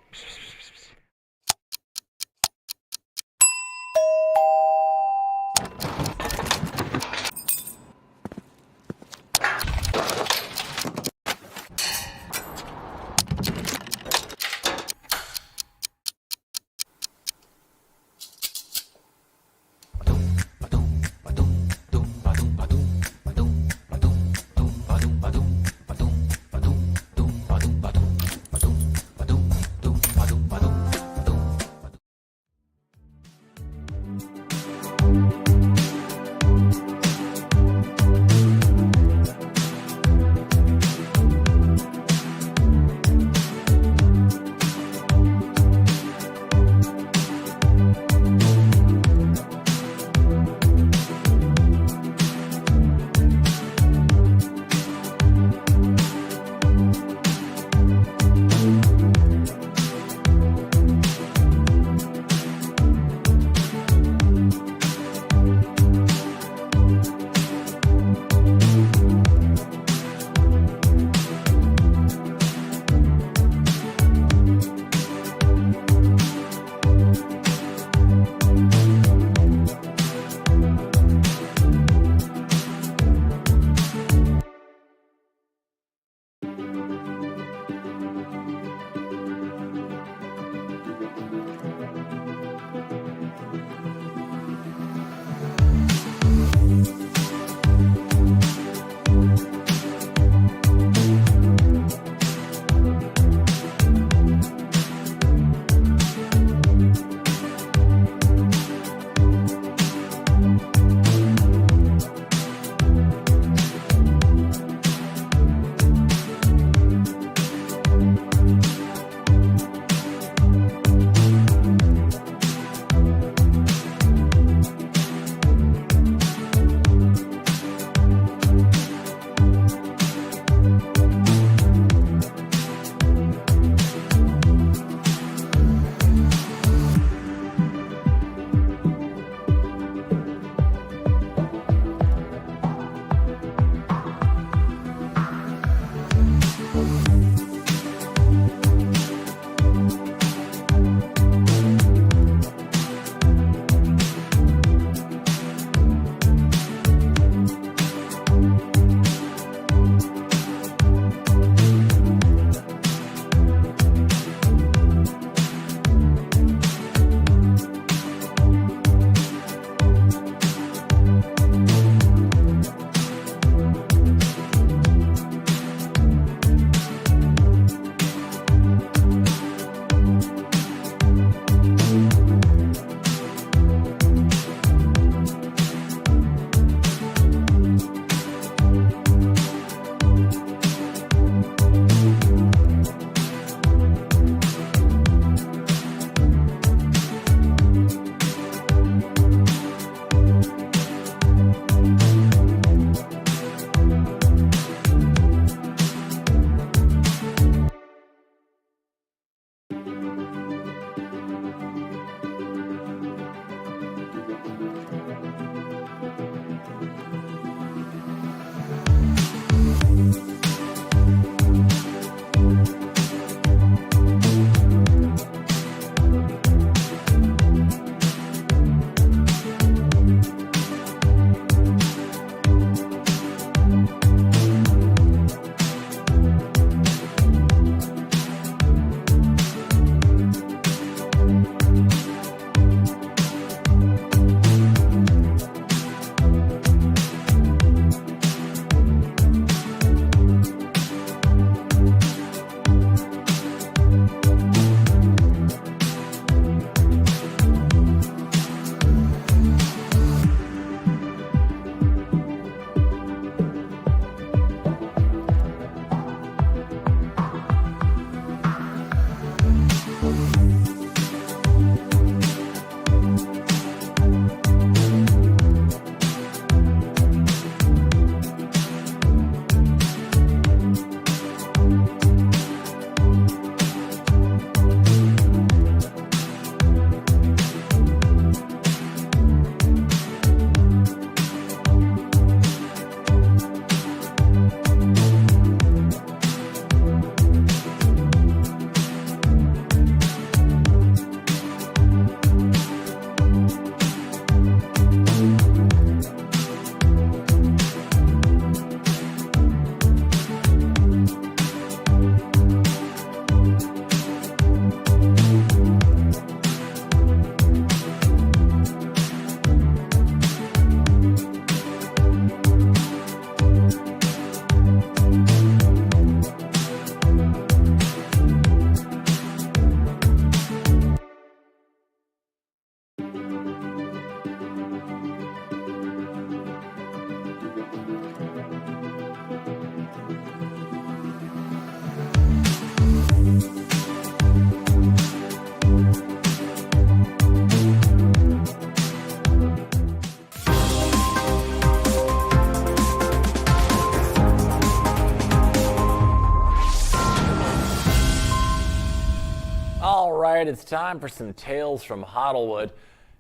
it's time for some tales from Hollywood.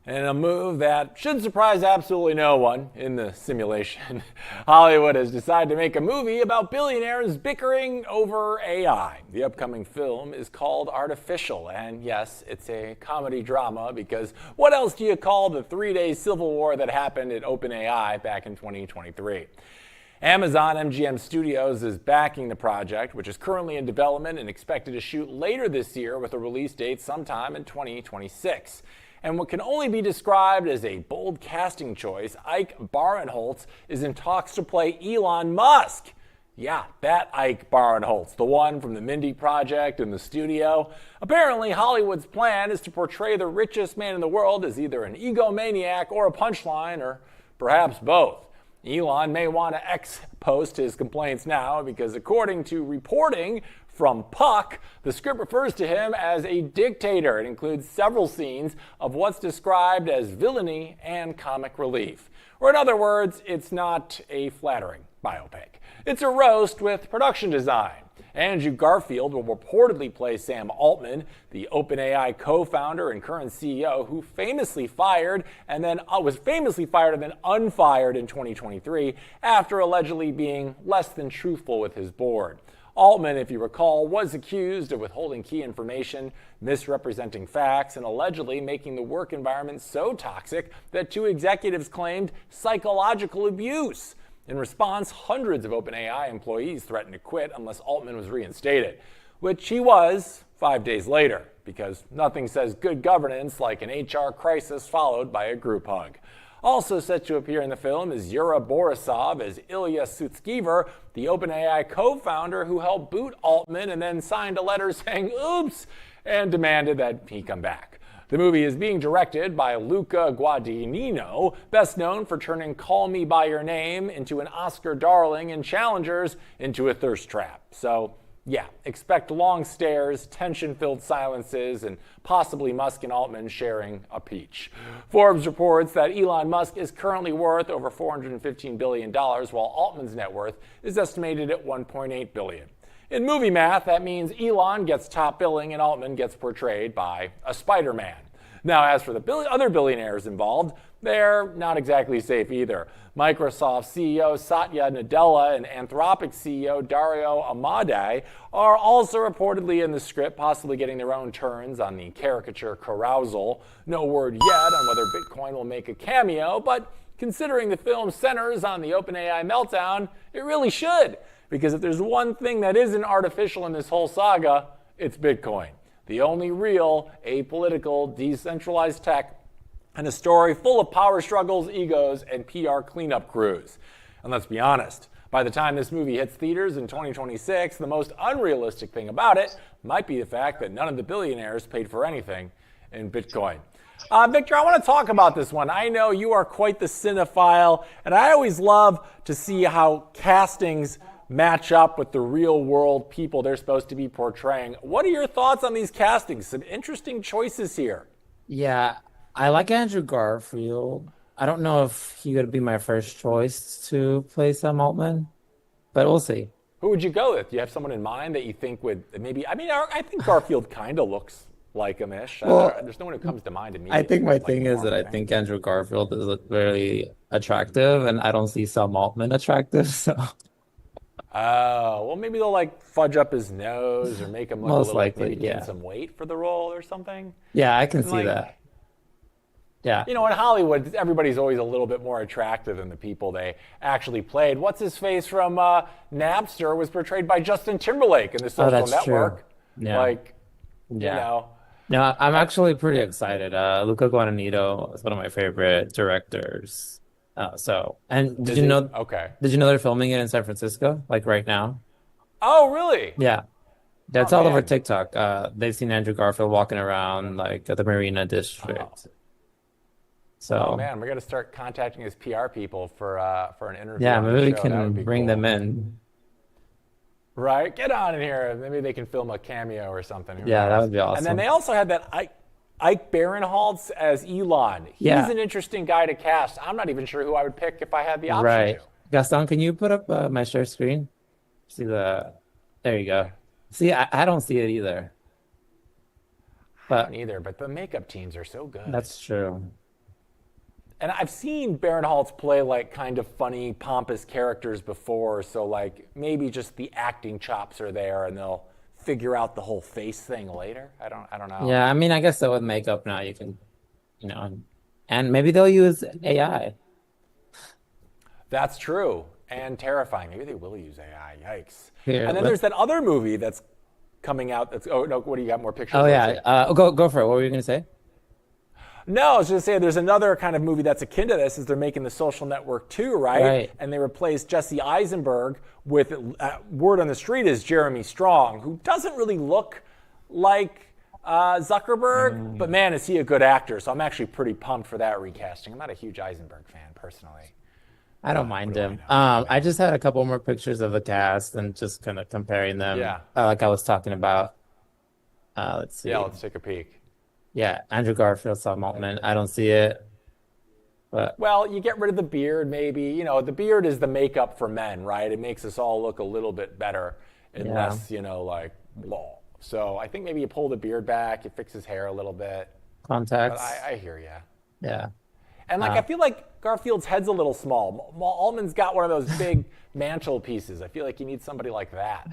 And a move that should surprise absolutely no one in the simulation. Hollywood has decided to make a movie about billionaires bickering over AI. The upcoming film is called Artificial, and yes, it's a comedy drama because what else do you call the 3-day civil war that happened at OpenAI back in 2023? Amazon MGM Studios is backing the project, which is currently in development and expected to shoot later this year with a release date sometime in 2026. And what can only be described as a bold casting choice, Ike Barinholtz is in talks to play Elon Musk. Yeah, that Ike Barinholtz, the one from the Mindy Project and the studio. Apparently, Hollywood's plan is to portray the richest man in the world as either an egomaniac or a punchline, or perhaps both. Elon may want to post his complaints now because according to reporting from Puck, the script refers to him as a dictator. It includes several scenes of what's described as villainy and comic relief. Or in other words, it's not a flattering biopic. It's a roast with production design. Andrew Garfield will reportedly play Sam Altman, the OpenAI co-founder and current CEO who was famously fired and then unfired in 2023 after allegedly being less than truthful with his board. Altman, if you recall, was accused of withholding key information, misrepresenting facts, and allegedly making the work environment so toxic that 2 executives claimed psychological abuse. In response, hundreds of OpenAI employees threatened to quit unless Altman was reinstated, which he was 5 days later, because nothing says good governance like an HR crisis followed by a group hug. Also set to appear in the film is Yura Borisov as Ilya Sutskever, the OpenAI co-founder who helped boot Altman and then signed a letter saying oops and demanded that he come back. The movie is being directed by Luca Guadagnino, best known for turning Call Me By Your Name into an Oscar darling and Challengers into a thirst trap. So yeah, expect long stares, tension-filled silences, and possibly Musk and Altman sharing a peach. Forbes reports that Elon Musk is currently worth over $415 billion, while Altman's net worth is estimated at $1.8 billion. In movie math, that means Elon gets top billing and Altman gets portrayed by a Spider-Man. Now, as for the other billionaires involved, they're not exactly safe either. Microsoft CEO Satya Nadella and Anthropic CEO Dario Amodei are also reportedly in the script, possibly getting their own turns on the caricature carousal. No word yet on whether Bitcoin will make a cameo, but considering the film centers on the OpenAI meltdown, it really should. Because if there's one thing that isn't artificial in this whole saga, it's Bitcoin. The only real, apolitical, decentralized tech, and a story full of power struggles, egos, and PR cleanup crews. And let's be honest, by the time this movie hits theaters in 2026, the most unrealistic thing about it might be the fact that none of the billionaires paid for anything in Bitcoin. Victor, I want to talk about this one. I know you are quite the cinephile, and I always love to see how castings match up with the real world people they're supposed to be portraying. What are your thoughts on these castings? Some interesting choices here. Yeah, I like Andrew Garfield. I don't know if he would be my first choice to play Sam Altman, but we'll see. Who would you go with? Do you have someone in mind that you think would maybe, I think Garfield kind of looks like him-ish. Well, there's no one who comes to mind immediately. I think my thing is that I think Andrew Garfield is very attractive, and I don't see Sam Altman attractive, so... Oh, well, maybe they'll like fudge up his nose or make him look Most a little likely, maybe gain some weight for the role or something. Yeah, I can see like, that. Yeah. You know, in Hollywood, everybody's always a little bit more attractive than the people they actually played. What's his face from Napster was portrayed by Justin Timberlake in The Social that's Network. True. Yeah. Like, you know. No, I'm actually pretty excited. Luca Guadagnino is one of my favorite directors. Did you know? Okay. Did you know they're filming it in San Francisco, like right now? Oh, really? Yeah, that's all over TikTok. They've seen Andrew Garfield walking around like at the Marina District. So, oh man, we got to start contacting his PR people for an interview. Yeah, on the maybe we show. can bring them in. Right, get on in here. Maybe they can film a cameo or something. Who Yeah, knows? that would be awesome. And then they also had that Ike Barinholtz as Elon. He's an interesting guy to cast. I'm not even sure who I would pick if I had the option Right. to. Gaston, can you put up my share screen? See there you go. See, I don't see it either. I don't either, but the makeup teams are so good. That's true. And I've seen Barinholtz play like kind of funny, pompous characters before, so like maybe just the acting chops are there, and they'll figure out the whole face thing later. I don't know. Yeah, I mean, I guess that with makeup now you can, and maybe they'll use AI. That's true, and terrifying. Maybe they will use AI. Yikes! Here, and then there's that other movie that's coming out. That's what do you got? More pictures? Oh yeah, go for it. What were you gonna say? No, I was going to say there's another kind of movie that's akin to this, is they're making The Social Network 2, right? Right. And they replaced Jesse Eisenberg with, word on the street is Jeremy Strong, who doesn't really look like Zuckerberg, but man, is he a good actor. So I'm actually pretty pumped for that recasting. I'm not a huge Eisenberg fan, personally. I don't mind him. I just had a couple more pictures of the cast and just kind of comparing them. Yeah. Like I was talking about. Let's see. Yeah, let's take a peek. Yeah, Andrew Garfield, Sam Altman. I don't see it. But well, you get rid of the beard, maybe. The beard is the makeup for men, right? It makes us all look a little bit better, unless like blah. So I think maybe you pull the beard back, you fix his hair a little bit. Contacts. But I hear you. Yeah. And I feel like Garfield's head's a little small. Altman's got one of those big mantle pieces. I feel like you need somebody like that.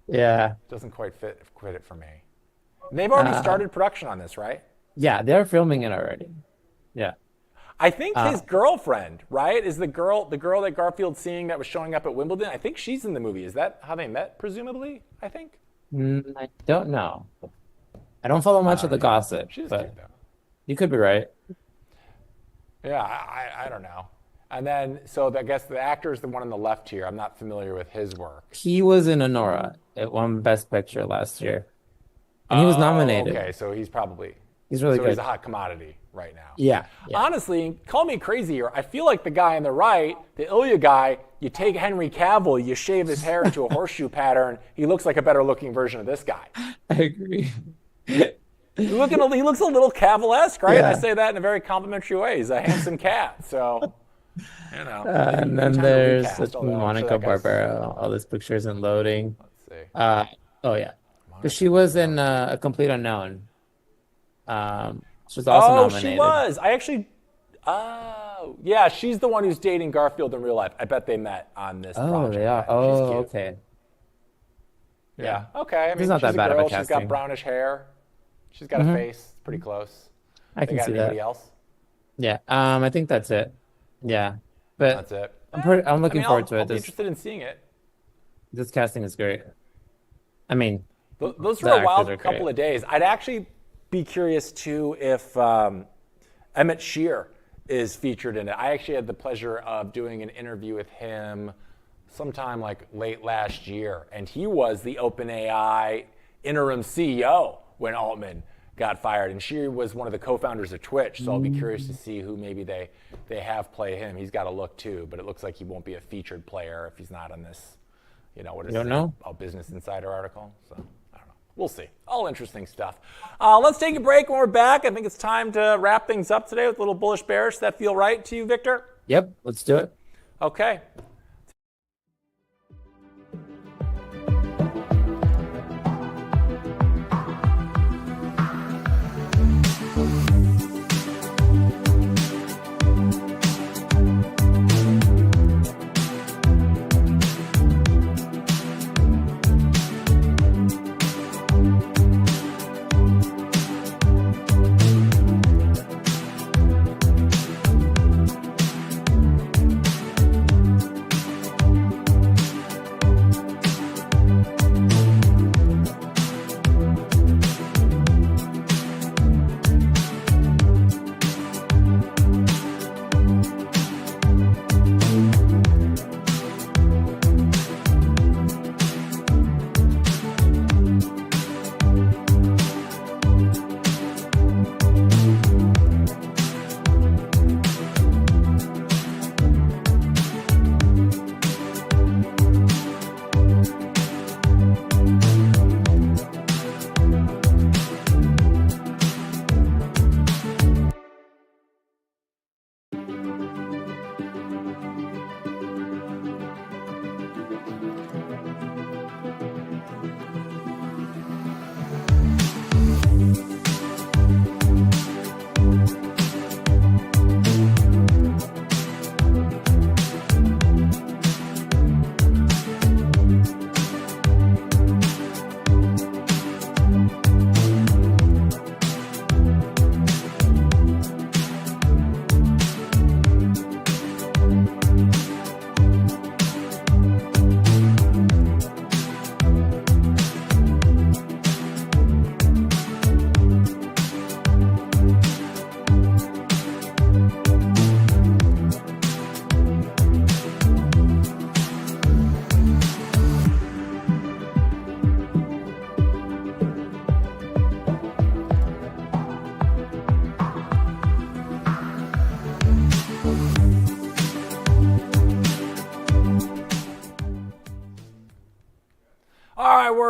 Yeah. Doesn't quite fit it for me. They've already started production on this, right? Yeah, they're filming it already. Yeah. I think his girlfriend, right, is the girl that Garfield's seeing that was showing up at Wimbledon. I think she's in the movie. Is that how they met, presumably, I think? I don't know. I don't follow much of the gossip, She's but cute, though. you could be right. Yeah, I don't know. And then, so I guess the actor is the one on the left here. I'm not familiar with his work. He was in Honora. It won Best Picture last year. And he was nominated. Okay, so he's really good. He's a hot commodity right now. Yeah. Honestly, call me crazy here. I feel like the guy on the right, the Ilya guy, you take Henry Cavill, you shave his hair into a horseshoe pattern, he looks like a better looking version of this guy. I agree. He looks a little Cavill-esque, right? Yeah. I say that in a very complimentary way. He's a handsome but so, and then there's Monica Barbera. All these pictures and loading. Let's see. Oh, yeah. But she was in A Complete Unknown. She was also nominated. She was. Yeah, she's the one who's dating Garfield in real life. I bet they met on this project. Oh, they are. Oh, okay. Yeah. Okay. I mean, It's not she's that bad a girl. of a She's got casting. brownish hair. She's got a face. Pretty close. I can see that. Anybody else? Yeah. I think that's it. Yeah. But That's it. I'm looking forward to it. I'll be interested in seeing it. This casting is great. I mean, Those the were a actors wild are couple great. of days. I'd actually be curious too if Emmett Shear is featured in it. I actually had the pleasure of doing an interview with him sometime like late last year, and he was the OpenAI interim CEO when Altman got fired, and Shear was one of the co-founders of Twitch. So I'll be curious to see who maybe they have play him. He's got a look too, but it looks like he won't be a featured player if he's not on this. What is You don't know? a Business Insider article. So I don't know. We'll see. All interesting stuff. Let's take a break. When we're back, I think it's time to wrap things up today with a little bullish bearish. Does that feel right to you, Victor? Yep, let's do it. Okay.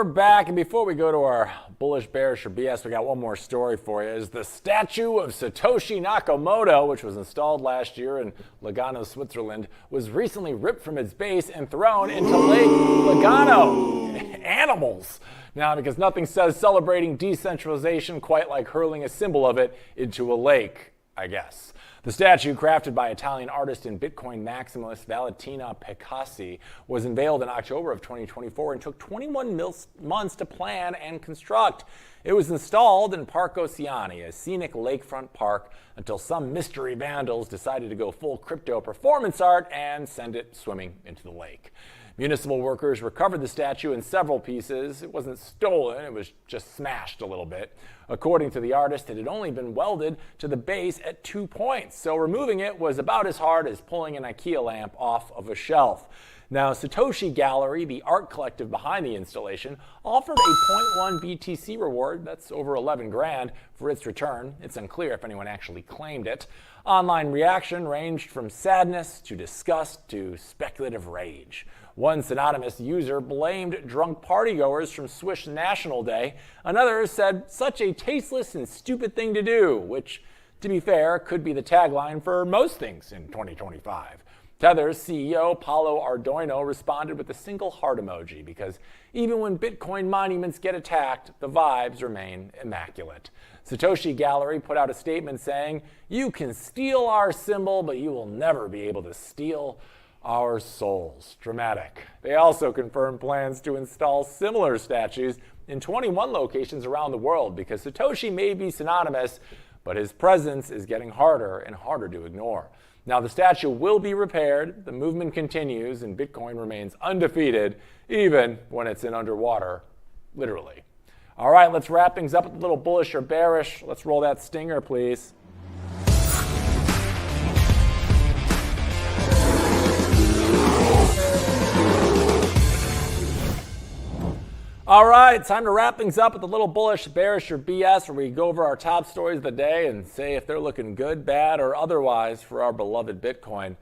we're back, and before we go to our bullish, bearish, or BS, we got one more story for you. Is the statue of Satoshi Nakamoto, which was installed last year in Lugano, Switzerland, was recently ripped from its base and thrown into Lake Lugano. Animals. Now, because nothing says celebrating decentralization quite like hurling a symbol of it into a lake, I guess. The statue, crafted by Italian artist and Bitcoin maximalist Valentina Picassi, was unveiled in October of 2024 and took 21 months to plan and construct. It was installed in Park Oceani, a scenic lakefront park, until some mystery vandals decided to go full crypto performance art and send it swimming into the lake. Municipal workers recovered the statue in several pieces. It wasn't stolen, it was just smashed a little bit. According to the artist, it had only been welded to the base at 2 points, so removing it was about as hard as pulling an IKEA lamp off of a shelf. Now, Satoshi Gallery, the art collective behind the installation, offered a 0.1 BTC reward, that's over 11 grand, for its return. It's unclear if anyone actually claimed it. Online reaction ranged from sadness to disgust to speculative rage. One synonymous user blamed drunk partygoers from Swiss National Day. Another said, "Such a tasteless and stupid thing to do," which, to be fair, could be the tagline for most things in 2025. Tether's CEO, Paulo Ardoino, responded with a single heart emoji because even when Bitcoin monuments get attacked, the vibes remain immaculate. Satoshi Gallery put out a statement saying, "You can steal our symbol, but you will never be able to steal our souls." Dramatic. They also confirmed plans to install similar statues in 21 locations around the world because Satoshi may be synonymous, but his presence is getting harder and harder to ignore. Now, the statue will be repaired, the movement continues, and Bitcoin remains undefeated, even when it's in underwater, literally. All right, let's wrap things up with a little bullish or bearish. Let's roll that stinger, please. All right, time to wrap things up with a little bullish, bearish, or BS, where we go over our top stories of the day and say if they're looking good, bad, or otherwise for our beloved Bitcoin.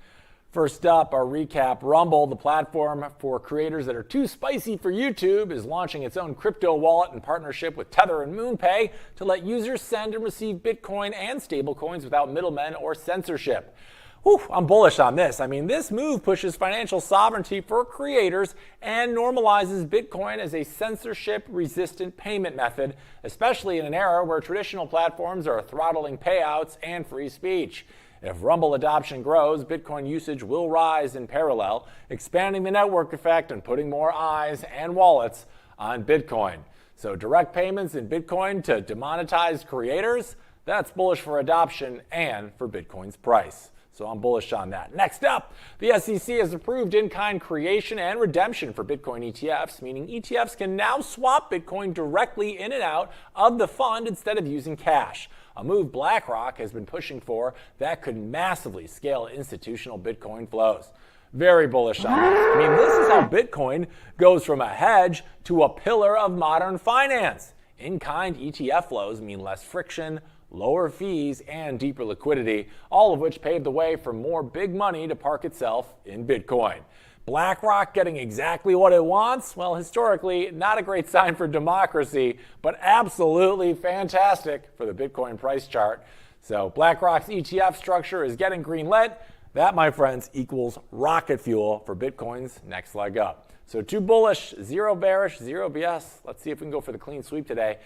First up, our recap. Rumble, the platform for creators that are too spicy for YouTube, is launching its own crypto wallet in partnership with Tether and MoonPay to let users send and receive Bitcoin and stablecoins without middlemen or censorship. Whew, I'm bullish on this. I mean, this move pushes financial sovereignty for creators and normalizes Bitcoin as a censorship-resistant payment method, especially in an era where traditional platforms are throttling payouts and free speech. If Rumble adoption grows, Bitcoin usage will rise in parallel, expanding the network effect and putting more eyes and wallets on Bitcoin. So direct payments in Bitcoin to demonetized creators, that's bullish for adoption and for Bitcoin's price. So I'm bullish on that. Next up, the SEC has approved in-kind creation and redemption for Bitcoin ETFs, meaning ETFs can now swap Bitcoin directly in and out of the fund instead of using cash. A move BlackRock has been pushing for that could massively scale institutional Bitcoin flows. Very bullish on this. I mean, this is how Bitcoin goes from a hedge to a pillar of modern finance. In-kind ETF flows mean less friction, lower fees, and deeper liquidity, all of which paved the way for more big money to park itself in Bitcoin. BlackRock getting exactly what it wants? Well, historically, not a great sign for democracy, but absolutely fantastic for the Bitcoin price chart. So BlackRock's ETF structure is getting greenlit. That, my friends, equals rocket fuel for Bitcoin's next leg up. So 2 bullish, 0 bearish, 0 BS. Let's see if we can go for the clean sweep today.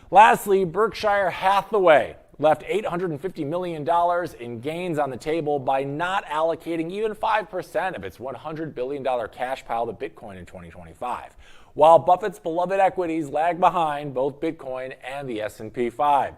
Lastly, Berkshire Hathaway left $850 million in gains on the table by not allocating even 5% of its $100 billion cash pile to Bitcoin in 2025, while Buffett's beloved equities lag behind both Bitcoin and the S&P 5.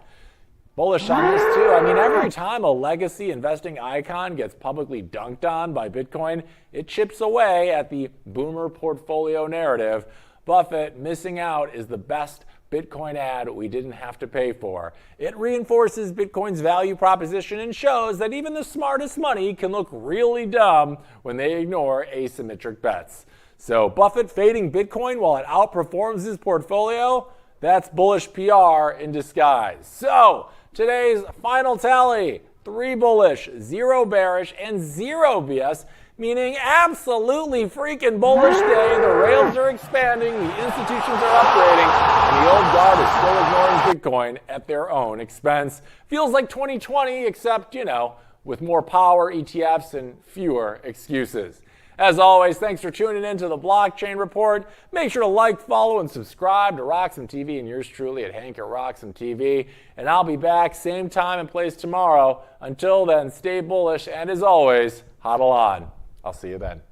Bullish on this too. I mean, every time a legacy investing icon gets publicly dunked on by Bitcoin, it chips away at the boomer portfolio narrative. Buffett missing out is the best Bitcoin ad we didn't have to pay for. It reinforces Bitcoin's value proposition and shows that even the smartest money can look really dumb when they ignore asymmetric bets. So Buffett fading Bitcoin while it outperforms his portfolio, that's bullish PR in disguise. So today's final tally, 3 bullish, 0 bearish, and 0 BS meaning absolutely freaking bullish day. The rails are expanding, the institutions are upgrading, and the old guard is still ignoring Bitcoin at their own expense. Feels like 2020, except, with more power, ETFs, and fewer excuses. As always, thanks for tuning in to the Blockchain Report. Make sure to like, follow, and subscribe to RoxomTV and yours truly at Hank at RoxomTV. And I'll be back same time and place tomorrow. Until then, stay bullish, and as always, hodl on. I'll see you then.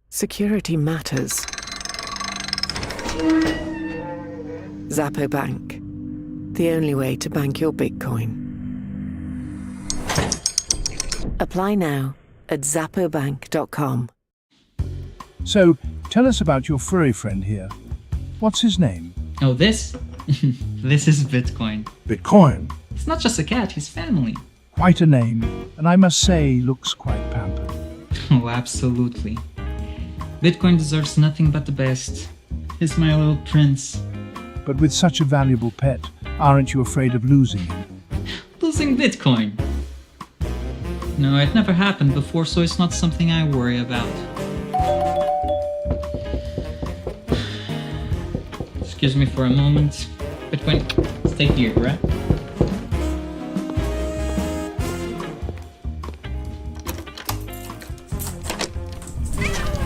Security matters. XAPPO Bank. The only way to bank your Bitcoin. Apply now at XAPPOBank.com. So, tell us about your furry friend here. What's his name? Oh, this? This is Bitcoin. Bitcoin. It's not just a cat, he's family. Quite a name, and I must say, looks quite pampered. Oh, absolutely. Bitcoin deserves nothing but the best. He's my little prince. But with such a valuable pet, aren't you afraid of losing him? Losing Bitcoin? No, it never happened before, so it's not something I worry about. Excuse me for a moment. Bitcoin, stay here, right?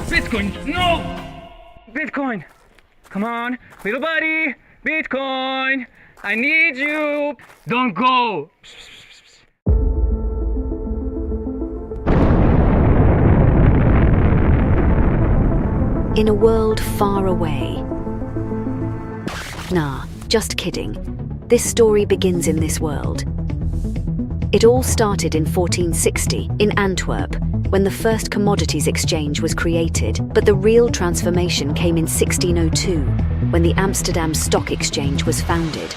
Bitcoin, no! Bitcoin, come on, little buddy, Bitcoin, I need you. Don't go. In a world far away. Nah, just kidding. This story begins in this world. It all started in 1460 in Antwerp, when the first commodities exchange was created, but the real transformation came in 1602, when the Amsterdam Stock Exchange was founded.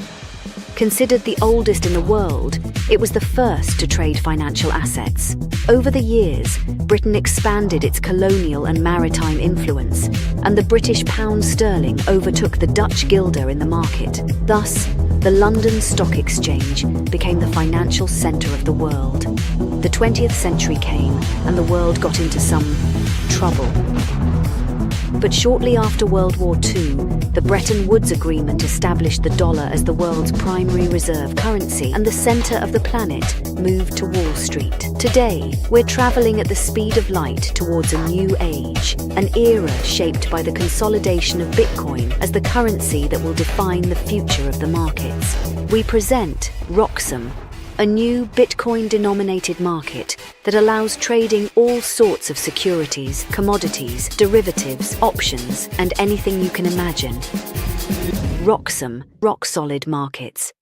Considered the oldest in the world, it was the first to trade financial assets. Over the years, Britain expanded its colonial and maritime influence, and the British pound sterling overtook the Dutch guilder in the market. Thus, the London Stock Exchange became the financial centre of the world. The 20th century came, and the world got into some trouble. But shortly after World War II, the Bretton Woods Agreement established the dollar as the world's primary reserve currency, and the centre of the planet moved to Wall Street. Today, we're travelling at the speed of light towards a new age, an era shaped by the consolidation of Bitcoin as the currency that will define the future of the markets. We present Roxom, a new Bitcoin-denominated market that allows trading all sorts of securities, commodities, derivatives, options, and anything you can imagine. Roxom, rock-solid markets.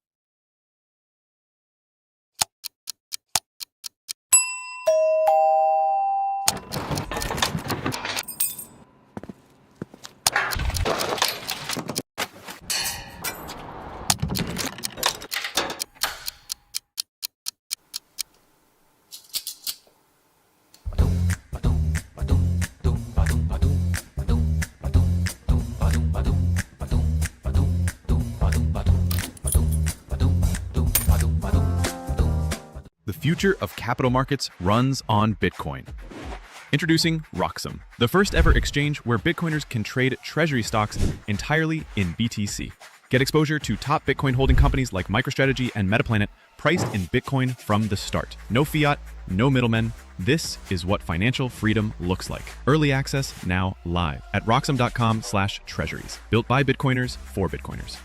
future of capital markets runs on Bitcoin. Introducing Roxom, the first ever exchange where Bitcoiners can trade treasury stocks entirely in BTC. Get exposure to top Bitcoin holding companies like MicroStrategy and Metaplanet, priced in Bitcoin from the start. No fiat, no middlemen. This is what financial freedom looks like. Early access now live at roxom.com/treasuries. Built by Bitcoiners for Bitcoiners.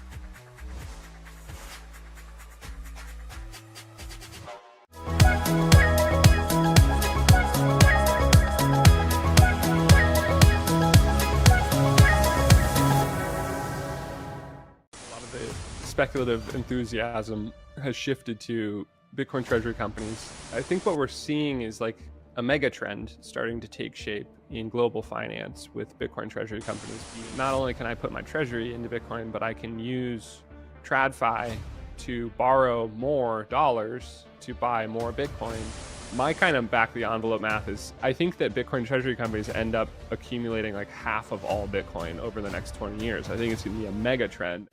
Speculative enthusiasm has shifted to Bitcoin treasury companies. I think what we're seeing is like a mega trend starting to take shape in global finance with Bitcoin treasury companies. Not only can I put my treasury into Bitcoin, but I can use TradFi to borrow more dollars to buy more Bitcoin. My kind of back of the envelope math is I think that Bitcoin treasury companies end up accumulating like half of all Bitcoin over the next 20 years. I think it's going to be a mega trend.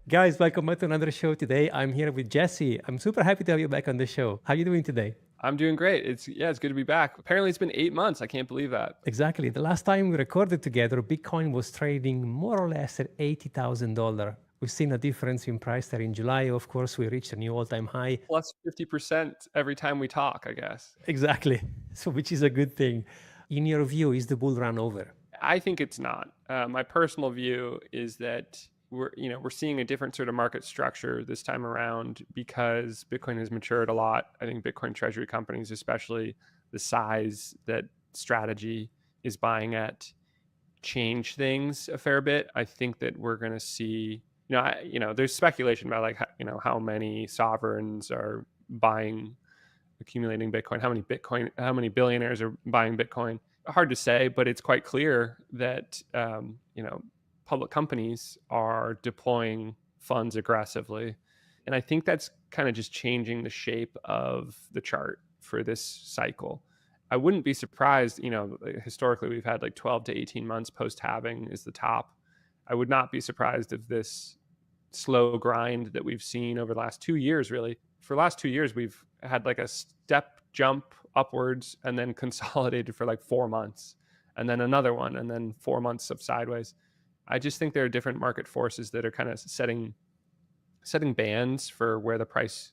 Guys, welcome back to another show today. I'm here with Jesse. I'm super happy to have you back on the show. How are you doing today? I'm doing great. It's good to be back. Apparently it's been 8 months. I can't believe that. Exactly. The last time we recorded together, Bitcoin was trading more or less at $80,000. We've seen a difference in price there in July. Of course, we reached a new all-time high. Plus 50% every time we talk, I guess. Exactly. So, which is a good thing. In your view, is the bull run over? I think it's not. My personal view is that we're seeing a different sort of market structure this time around because Bitcoin has matured a lot. I think Bitcoin treasury companies, especially the size that Strategy is buying at, change things a fair bit. I think that we're going to see, there's speculation about like, how many sovereigns are accumulating Bitcoin, how many billionaires are buying Bitcoin. Hard to say, but it's quite clear that, public companies are deploying funds aggressively. And I think that's kind of just changing the shape of the chart for this cycle. I wouldn't be surprised, historically we've had like 12 to 18 months post-halving is the top. I would not be surprised if this slow grind that we've seen over the last 2 years, really, for the last 2 years, we've had like a step jump upwards and then consolidated for like 4 months and then another one and then 4 months of sideways. I just think there are different market forces that are kind of setting bands for where the price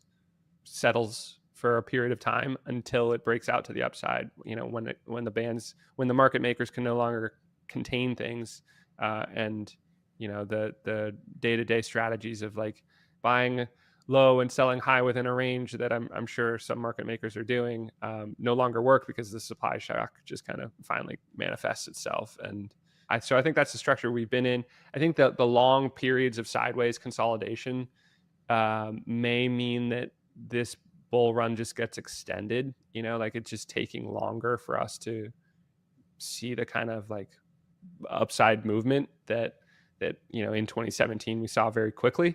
settles for a period of time until it breaks out to the upside. When the market makers can no longer contain things, and the day-to-day strategies of like buying low and selling high within a range that I'm sure some market makers are doing no longer work because the supply shock just kind of finally manifests itself. And so I think that's the structure we've been in. I think that the long periods of sideways consolidation may mean that this bull run just gets extended, like it's just taking longer for us to see the kind of like upside movement that in 2017 we saw very quickly.